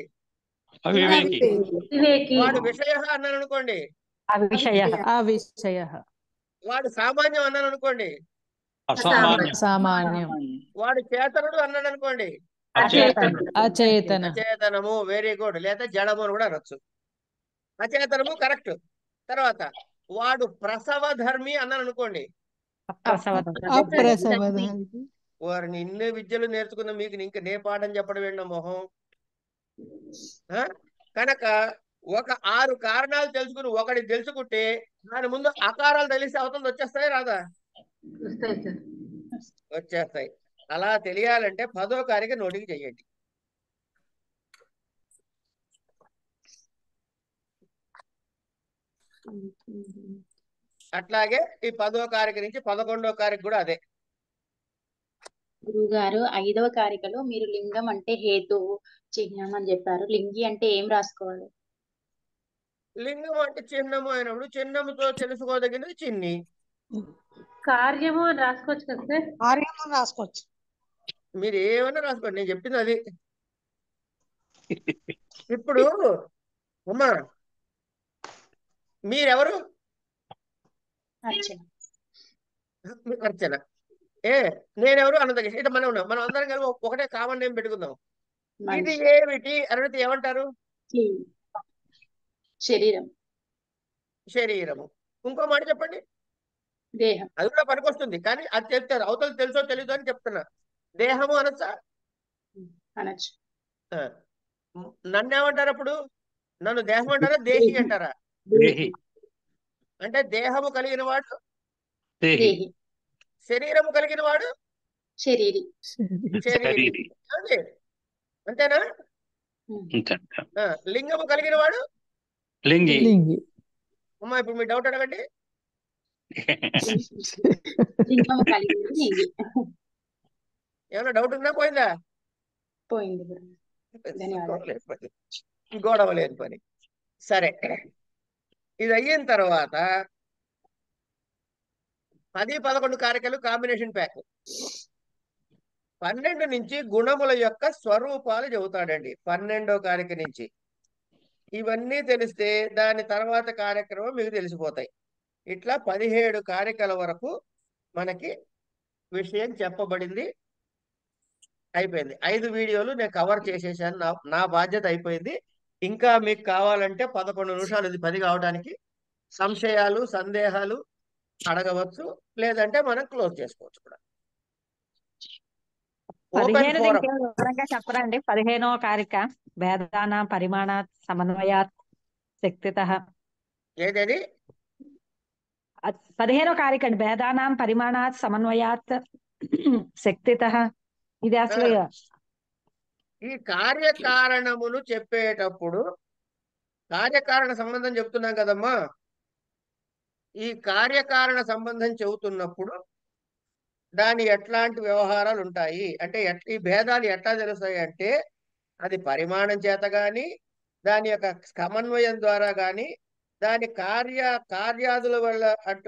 వాడు విషయ అన్నాడు అనుకోండి, వాడు సామాన్యం అన్నాడు అనుకోండి, వాడు చేతనుడు అన్నాడు అనుకోండి, అచేతనము. Very good. లేదా జడము అని కూడా అనొచ్చు. అచేతనము కరెక్ట్. తర్వాత వాడు ప్రసవ ధర్మి అన్నాడు అనుకోండి, వారిని ఇన్ని విద్యలు నేర్చుకున్న మీకు ఇంకా నే పాఠం చెప్పడం ఏంటో మొహం. కనుక ఒక 6 కారణాలు తెలుసుకుని ఒకటి తెలుసుకుంటే దాని ముందు అకారాలు తెలిసి అవతల వచ్చేస్తాయి రాదా? వచ్చేస్తాయి. అలా తెలియాలంటే 10వ కారిక నోటికి చెయ్యండి. అట్లాగే ఈ 10వ కారిక నుంచి 11వ కారిక కూడా అదే. గురుగారు 5వ కారికలో మీరు లింగం అంటే హేతు చిహ్నం అని చెప్పారు. లింగి అంటే ఏం రాసుకోవాలి? లింగం అంటే చిహ్నము అయినప్పుడు చిహ్నముతో తెలుసుకోదగినది చిన్ని. కార్యము అని రాసుకోవచ్చు కదా సార్? కార్యము అని రాసుకోవచ్చు. మీరు ఏమన్నా రాసుకోండి, నేను చెప్పింది అది. ఇప్పుడు అమ్మా మీరెవరు? అర్చన. నేనెవరు? అనంతకృష్ణ. ఇట్లా మనం ఉన్నాం. మనం అందరం కలిసి ఒకటే కామన్ నేమ్ పెట్టుకుందాం. ఇది ఏమిటి అన్నది ఏమంటారు? శరీరము. ఇంకో మాట చెప్పండి. దేహం. అది కూడా పనికొస్తుంది, కానీ అది చెప్తారు అవతల తెలుసో తెలీదు అని చెప్తున్నా. దేహము అనొచ్చా? అనొచ్చు. నన్ను ఏమంటారు అప్పుడు? నన్ను దేహం అంటారా దేహి అంటారా? అంటే దేహము కలిగిన వాడు శరీరము కలిగిన వాడు శరీరి. అంతేనా? లింగము కలిగిన వాడు లింగి. అమ్మా ఇప్పుడు మీ డౌట్ అడగండి. ఏమన్నా డౌట్ ఉందా? పోయిందా? పోయింది. గొడవ లేని పని. సరే, ఇది అయిన తర్వాత 10-11 కారికలు కాంబినేషన్ ప్యాక్. 12 నుంచి గుణముల యొక్క స్వరూపాలు చెబుతాడండి 12వ కారిక నుంచి. ఇవన్నీ తెలిస్తే దాని తర్వాత కార్యక్రమం మీకు తెలిసిపోతాయి. ఇట్లా 17 కారికల వరకు మనకి విషయం చెప్పబడింది. అయిపోయింది. 5 వీడియోలు నేను కవర్ చేసేసాను. నా బాధ్యత అయిపోయింది. ఇంకా మీకు కావాలంటే 11 నిమిషాలు, ఇది 10 కావడానికి సంశయాలు సందేహాలు అడగవచ్చు, లేదంటే మనం క్లోజ్ చేసుకోవచ్చు కూడా. Open 15 forum. ఇంకేం వివరంగా చెప్పరండి. 15వ కారిక భేదాన పరిమాణ సమన్వయాత్ శక్తితః. ఏదేది 15వ కారిక అండి. భేదానాం పరిమాణాత్ సమన్వయాత్ శక్తితః. ఇది అసలు ఈ కార్యకారణమును చెప్పేటప్పుడు కార్యకారణ సంబంధం చెప్తున్నాం కదమ్మా. ఈ కార్యకారణ సంబంధం చెబుతున్నప్పుడు దాని ఎట్లాంటి వ్యవహారాలు ఉంటాయి అంటే, ఈ భేదాలు ఎట్లా తెలుస్తాయి అంటే, అది పరిమాణం చేత గాని, దాని యొక్క సమన్వయం ద్వారా గాని, దాని కార్యాదుల వల్ల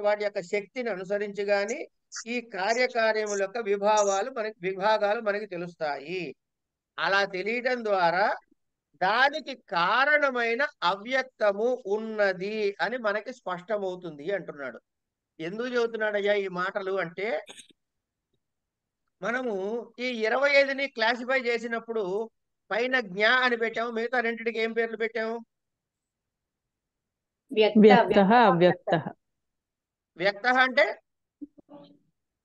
వాటి యొక్క శక్తిని అనుసరించి గాని ఈ కార్యకార్యముల యొక్క విభాగాలు మనకి తెలుస్తాయి. అలా తెలియటం ద్వారా దానికి కారణమైన అవ్యక్తము ఉన్నది అని మనకి స్పష్టమవుతుంది అంటున్నాడు. ఎందుకు చెబుతున్నాడయ్యా ఈ మాటలు అంటే, మనము ఈ 25ని క్లాసిఫై చేసినప్పుడు పైన జ్ఞా అని పెట్టాము, మిగతా రెండింటికి ఏం పేర్లు పెట్టాము? వ్యక్తః అవ్యక్తః. వ్యక్తః అంటే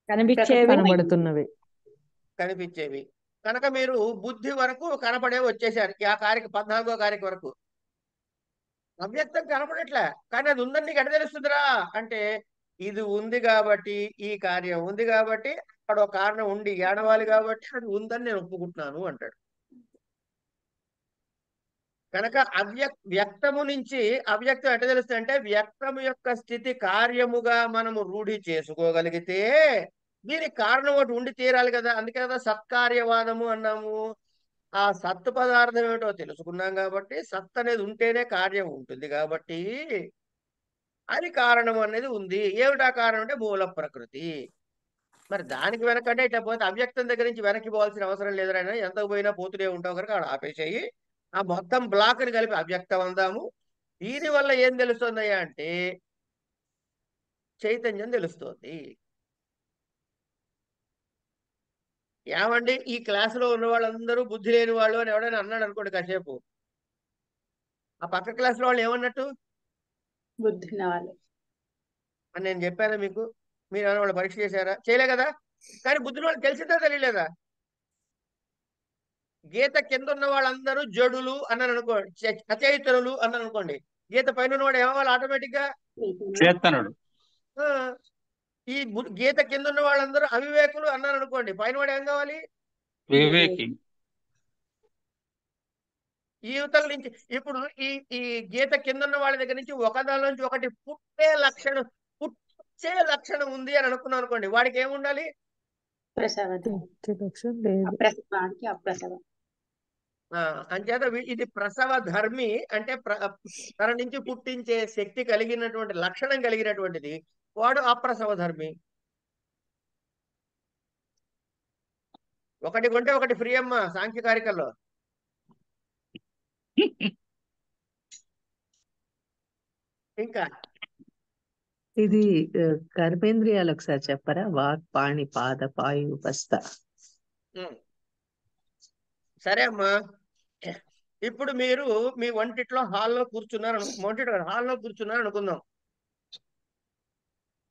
కనిపించేవి, కనబడుతున్నవి, కనిపించేవి. కనుక మీరు బుద్ధి వరకు కనపడే వచ్చేసారు. ఆ కారిక 14వ కారిక వరకు అవ్యక్తం కనపడట్లే, కానీ అది ఉందని నీకు ఎట్ట తెలుస్తుందిరా అంటే, ఇది ఉంది కాబట్టి, ఈ కార్యం ఉంది కాబట్టి, అక్కడ ఒక కారణం ఉండి ఏడవాలి కాబట్టి అది ఉందని నేను ఒప్పుకుంటున్నాను అంటాడు. కనుక వ్యక్తము నుంచి అవ్యక్తం ఎట్ట తెలుస్తుంది అంటే, వ్యక్తము యొక్క స్థితి కార్యముగా మనము రూఢి చేసుకోగలిగితే దీనికి కారణం ఒకటి ఉండి తీరాలి కదా. అందుకే కదా సత్కార్యవాదము అన్నాము. ఆ సత్తు పదార్థం ఏమిటో తెలుసుకున్నాం కాబట్టి, సత్ అనేది ఉంటేనే కార్యం ఉంటుంది కాబట్టి అది కారణం అనేది ఉంది. ఏమిటా కారణం అంటే మూల ప్రకృతి. మరి దానికి వెనకంటే ఇట్లా పోతే అవ్యక్తం దగ్గర నుంచి వెనక్కి పోవాల్సిన అవసరం లేదైనా, ఎంత పోయినా పోతూనే ఉంటావు కనుక ఆడ ఆపేసేయి. ఆ మొత్తం బ్లాక్ని కలిపి అవ్యక్తం అందాము. దీనివల్ల ఏం తెలుస్తుందయ్యా అంటే చైతన్యం తెలుస్తుంది. ఏమండి ఈ క్లాసులో ఉన్న వాళ్ళందరూ బుద్ధి లేని వాళ్ళు అని ఎవడైనా అన్నాడు అనుకోండి కాసేపు, ఆ పక్క క్లాసులో వాళ్ళు ఏమన్నట్టు? బుద్ధి ఉన్న వాళ్ళు అని నేను చెప్పాను మీకు. మీరు ఏమైనా వాళ్ళు పరీక్ష చేశారా? చేయలే కదా. కానీ బుద్ధిని వాళ్ళు తెలిసిందా తెలియలేదా? గీత కింద ఉన్న వాళ్ళందరూ జడులు అన్నారు అనుకోండి, అచైతనులు అన్నారు అనుకోండి, గీత పైన ఉన్నవాడు ఏమవ్వాలి ఆటోమేటిక్ గా? చేతనుడు. ఈ గీత కింద ఉన్న వాళ్ళందరూ అవివేకులు అన్నారు అనుకోండి, పైన వాడు ఏం కావాలి? వివేకి. ఈ యువతల నుంచి ఇప్పుడు ఈ గీత కింద ఉన్న వాళ్ళ దగ్గర నుంచి ఒకదాని నుంచి ఒకటి పుట్టే లక్షణం ఉంది అని అనుకున్నాం అనుకోండి, వాడికి ఏముండాలి? అంచేత ఇది ప్రసవ ధర్మి అంటే తన నుంచి పుట్టించే శక్తి కలిగినటువంటి లక్షణం కలిగినటువంటిది, వాడు అప్రసవ ధర్మి. ఒకటి కొంటే ఒకటి ఫ్రీ అమ్మ సాంఖ్యకారికల్లో. ఇంకా ఇది కర్మేంద్రియాలు ఒకసారి చెప్పరా? వాక్, పాణి, పాద, పాయు, ఉపస్థ. సరే అమ్మా, ఇప్పుడు మీరు మీ హాల్లో హాల్లో కూర్చున్నారు అనుకుందాం.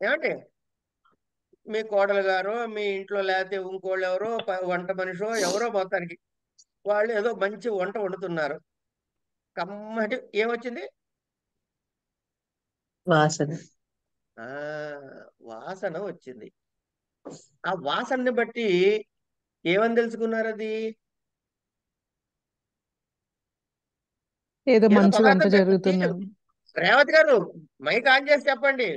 ఏమండి మీ కోడలు గారు మీ ఇంట్లో లేకపోతే ఇంకోళ్ళు ఎవరో వంట మనిషో ఎవరో మొత్తానికి వాళ్ళు ఏదో మంచి వంట వండుతున్నారు. కమ్మటి ఏమొచ్చింది? వాసన వచ్చింది. ఆ వాసనని బట్టి ఏమని తెలుసుకున్నారు? అది ఏదో మంచి వంట జరుగుతుంది. రేవతి గారు మైక్ ఆన్ చేసి చెప్పండి.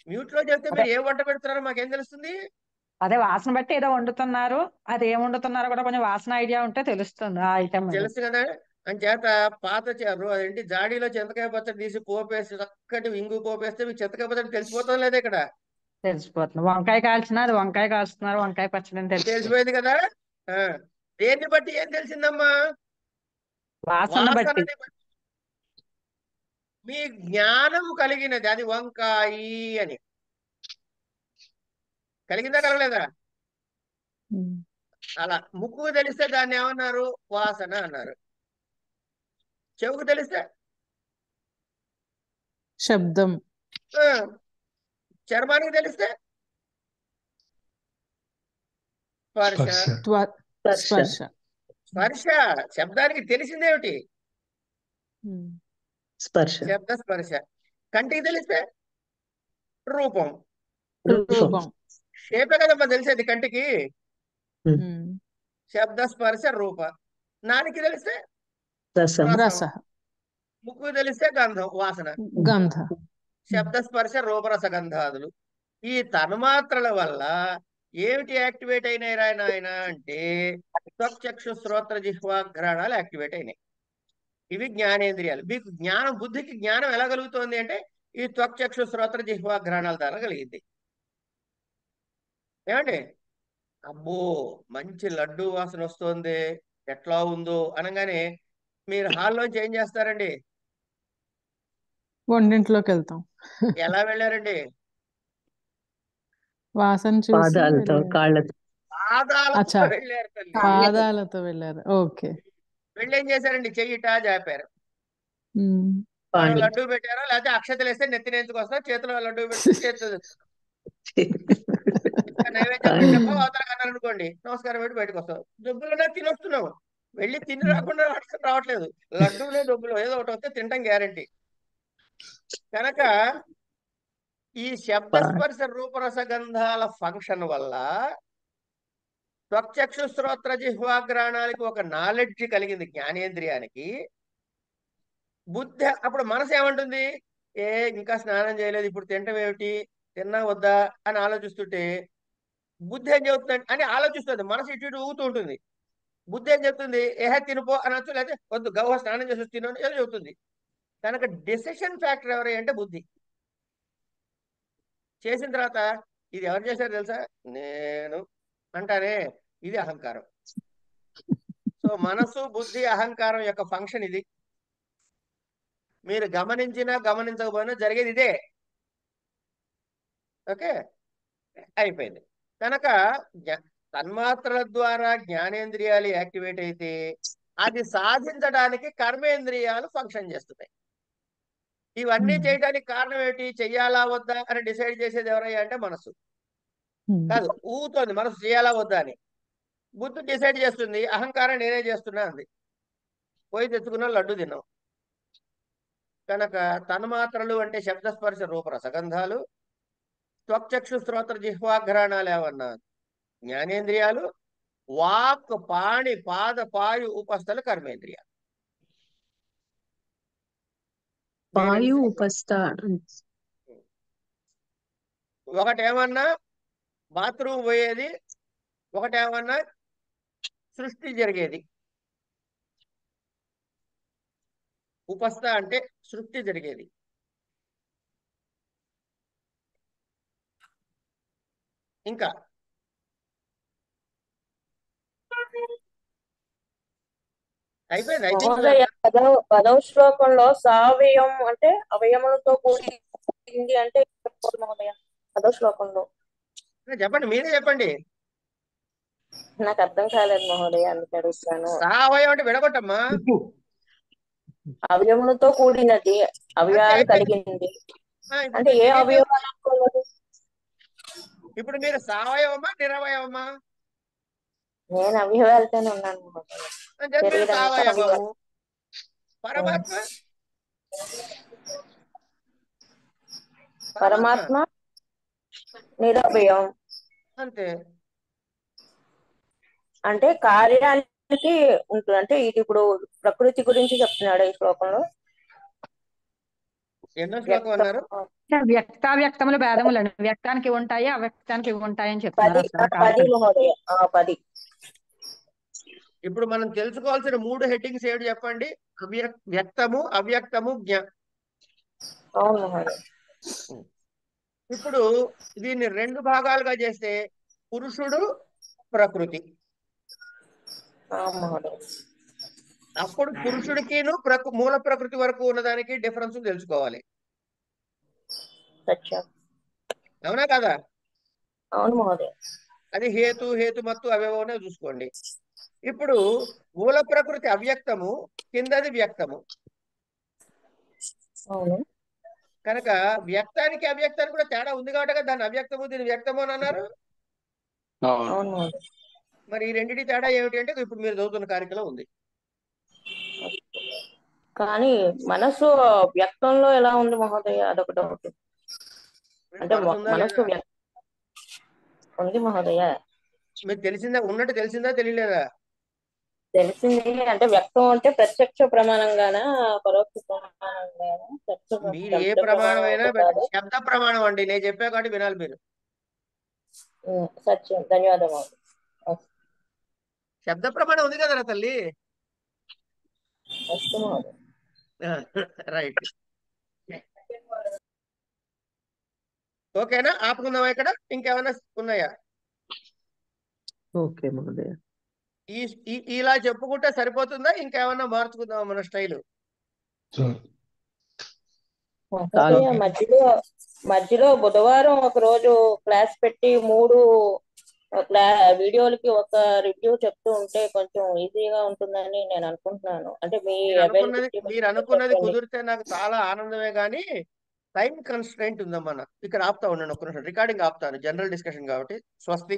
మ్యూట్ లో చెప్తే మీరు ఏం వంట పెడుతున్నారో మాకేం తెలుస్తుంది? అదే వాసన బట్టి ఏదో వండుతున్నారు. అది ఏం వండుతున్నారో కూడా కొంచెం వాసన ఐడియా ఉంటే తెలుస్తుంది. ఆ ఐటమ్ తెలుసు కదా. అంచేత పాత అదేంటి జాడీలో చింతకాయ పచ్చడి తీసి పోపేసి చక్కటి ఇంగు పోపేస్తే మీకు చింతకాయ పచ్చడి తెలిసిపోతుంది లేదా ఇక్కడ? తెలిసిపోతుంది. వంకాయ కాల్చినా అది వంకాయ కాల్చుతున్నారు, వంకాయ పచ్చడి అని తెలిసిపోయింది కదా. దేన్ని బట్టి ఏం తెలిసిందమ్మా? వాసన బట్టి. వాసనని బట్టి. మీ జ్ఞానం కలిగినది అది వంకాయి అని కలిగిందా కలగలేదా? అలా ముక్కు తెలిస్తే దాన్ని ఏమన్నారు? వాసన అన్నారు. చెవుకు తెలిస్తే శబ్దం. చర్మానికి తెలిస్తే స్పర్శ. స్పర్శ శబ్దానికి తెలిసిందేమిటి? స్పర్శ. శబ్ద స్పర్శ. కంటికి తెలిస్తే రూపం. షేపే కదమ్మా తెలిసేది కంటికి. శబ్ద స్పర్శ రూప. నాలుగుకి తెలిస్తే రసం. ముక్కు తెలిస్తే గంధం వాసన. శబ్ద స్పర్శ రూపరస గంధాదులు. ఈ తన్మాత్రల వల్ల ఏమిటి యాక్టివేట్ అయినాయి నాయన అంటే త్వక్చక్షు శ్రోత్ర జిహ్వాఘ్రాణాలు యాక్టివేట్ అయినాయి. ఇవి జ్ఞానేంద్రియాలు. మీకు జ్ఞానం, బుద్ధికి జ్ఞానం ఎలా కలుగుతోంది అంటే ఈ త్వక్చక్షు శ్రోత్ర జిహ్వాఘ్రాణాల ద్వారా కలిగింది. ఏమండి? అబ్బో మంచి లడ్డు వాసన వస్తుంది, ఎట్లా ఉందో అనగానే మీరు హాల్లోంచి ఏం చేస్తారండి? వంటింట్లోకి వెళ్తాం. ఎలా వెళ్ళారండి? వాసన చూసి పాదాలతో కాళ్ళతో. పాదాలతో వెళ్ళారు. ఓకే. వెళ్ళి ఏం చేశారండి? చెయ్యిటా జాపారు. లడ్డు పెట్టారో లేకపోతే అక్షతలు వేస్తే నెత్తి నెంచుకు వస్తారు, చేతిలో లడ్డు పెట్టి చేతులు నైవేద్యం పెట్టామో అవతల కన్నారు అనుకోండి, నమస్కారం పెట్టి బయటకు వస్తాం. డబ్బులున్నా తినొస్తున్నాము, వెళ్ళి తిని రాకుండా రావట్లేదు. లడ్డూలో డబ్బులు ఏదో ఒకటి వస్తే తింటాం గ్యారంటీ. కనుక ఈ శబ్దస్పర్శ రూపరసగంధాల ఫంక్షన్ వల్ల త్వక్చక్షు శ్రోత్ర జిహ్వాగ్రాణానికి ఒక నాలెడ్జ్ కలిగింది జ్ఞానేంద్రియానికి. బుద్ధి అప్పుడు మనసు ఏమంటుంది? ఇంకా స్నానం చేయలేదు, ఇప్పుడు తింటం ఏమిటి, తిన్నా వద్దా అని ఆలోచిస్తుంటే బుద్ధి ఏం చెబుతుంది అని ఆలోచిస్తుంది. మనసు ఇటు ఇటు ఊగుతూ ఉంటుంది. బుద్ధి ఏం చెప్తుంది? తినిపో అనొచ్చు, లేకపోతే వద్దు గౌహ స్నానం చేసి తిను ఏదో చెబుతుంది. కనుక డెసిషన్ ఫ్యాక్టర్ ఎవరు అంటే బుద్ధి. చేసిన తర్వాత ఇది ఎవరు చేశారు తెలుసా? నేను అంటానే, ఇది అహంకారం. సో మనసు, బుద్ధి, అహంకారం యొక్క ఫంక్షన్ ఇది. మీరు గమనించినా గమనించకపోయినా జరిగేది ఇదే. ఓకే, అయిపోయింది. కనుక తన్మాత్రల ద్వారా జ్ఞానేంద్రియాలు యాక్టివేట్ అయితే అది సాధించడానికి కర్మేంద్రియాలు ఫంక్షన్ చేస్తున్నాయి. ఇవన్నీ చేయడానికి కారణం ఏంటి? చెయ్యాలా వద్దా అని డిసైడ్ చేసేది ఎవరయ్యా అంటే మనసు కాదు, ఊగుతోంది మనసు చేయాలా వద్దా అని. బుద్ధి డిసైడ్ చేస్తుంది, అహంకారం నేనే చేస్తున్నా అంది. పోయి తెచ్చుకున్న లడ్డు తిన్నాం. కనుక తన్మాత్రలు అంటే శబ్దస్పర్శ రూపరసగంధాలు, త్వక్చక్షు శ్రోత్ర జిహ్వాఘ్రాణాలు ఏమన్నా జ్ఞానేంద్రియాలు, వాక్ పాణి పాద పాయు ఉపస్థలు కర్మేంద్రియాలు. పాయు ఉపస్థ ఒకటేమన్నా బాత్రూమ్ పోయేది, ఒకటేమన్నా సృష్టి జరిగేది. ఉపస్థ అంటే సృష్టి జరిగేది. ఇంకా అయిపోయింది. మహోదయ పదవ శ్లోకంలో సావయం అంటే అవయములతో కూడింది అంటే మహోదయ పదవ శ్లోకంలో చెప్పండి, మీరే చెప్పండి. నాకు అర్థం కాలేదు మహోదయ, అందుకే అడుగుతాను. సావయం అంటే విడగొట్టమ్మా. అవయములతో కూడినది, అవయవాలు కలిగింది అంటే ఏ అవయవాలు అనుకోలేదు? ఇప్పుడు మీరు సావయవమా నిరవయవమా? నేను అవయవాలతోనే ఉన్నాను. సావయవము. పరమాత్మ పరమాత్మ నిరవయం అంతే. అంటే కార్యానికి ఉంటుంది. అంటే ఇది ఇప్పుడు ప్రకృతి గురించి చెప్తున్నాడు ఈ శ్లోకంలో. ఎన్నో శ్లోకం అన్నారు? వ్యక్తావ్యక్తములు భేదములు అండి. వ్యక్తానికి ఉంటాయి, అవ్యక్తానికి ఉంటాయి అని చెప్తున్నారు. 10 మహోదయ 10. ఇప్పుడు మనం తెలుసుకోవాల్సిన 3 హెడ్డింగ్స్ ఏమిటి చెప్పండి? వ్యక్తము, అవ్యక్తము, జ్ఞ. అవును మహోదయ. ఇప్పుడు దీన్ని 2 భాగాలుగా చేస్తే పురుషుడు, ప్రకృతి. అవును మహోదయ. అప్పుడు పురుషుడికిను మూల ప్రకృతి వరకు ఉన్నదానికి డిఫరెన్స్ తెలుసుకోవాలి. సత్యం. అవునా కదా? అవును మహోదయ. అది హేతుమత్తు అవేవోనే చూసుకోండి. ఇప్పుడు మూల ప్రకృతి అవ్యక్తము, కిందది వ్యక్తము. అవును. కనుక వ్యక్తానికి అవ్యక్తానికి కూడా తేడా ఉంది కాబట్టి దాన్ని అవ్యక్తము దీన్ని వ్యక్తము అని అన్నారు. అవును మహోదయ. మరి ఈ రెండింటి తేడా ఏమిటి అంటే ఇప్పుడు మీరు చదువుతున్న కార్యక్రమం ఉంది. కానీ మనసు వ్యక్తంలో ఎలా ఉంది మహోదయ? అదొక డౌట్. అంటే మనసు ఉంది మహోదయ. మీకు తెలిసిందా? ఉన్నట్టు తెలిసిందా తెలియలేదా? తెలిసింది. అంటే వ్యక్తం అంటే ప్రత్యక్ష ప్రమాణంగానా, పరోక్ష ప్రమాణంగానా? మీరు ఏ ప్రమాణం అయినా శబ్ద ప్రమాణం అండి. నేను చెప్పా కాబట్టి వినాలి మీరు. సత్యం. ధన్యవాదం. శబ్ద ప్రమాణం ఉంది కదా తల్లి. రైట్. ఓకేనా? ఆపుకుందామా? ఇక్కడ ఇంకేమైనా ఉన్నాయా? ఓకే మహోదయ. ఇలా చెప్పుకుంటే సరిపోతుందా? ఇంకేమైనా మార్చుకుందామా మన స్టైల్? మధ్యలో బుధవారం ఒక రోజు క్లాస్ పెట్టి 3 వీడియోలకి ఒక రివ్యూ చెప్తూ ఉంటే కొంచెం ఈజీగా ఉంటుందని నేను అనుకుంటున్నాను. అంటే మీరు అనుకున్నది కుదిరితే నాకు చాలా ఆనందమే, కానీ టైం కన్స్ట్రెయింట్ ఉందమ్మా. ఇక్కడ ఆపుతా ఉన్నాను ఒక్క నిమిషం. రికార్డింగ్ ఆపుతాను, జనరల్ డిస్కషన్ కాబట్టి. స్వస్తి.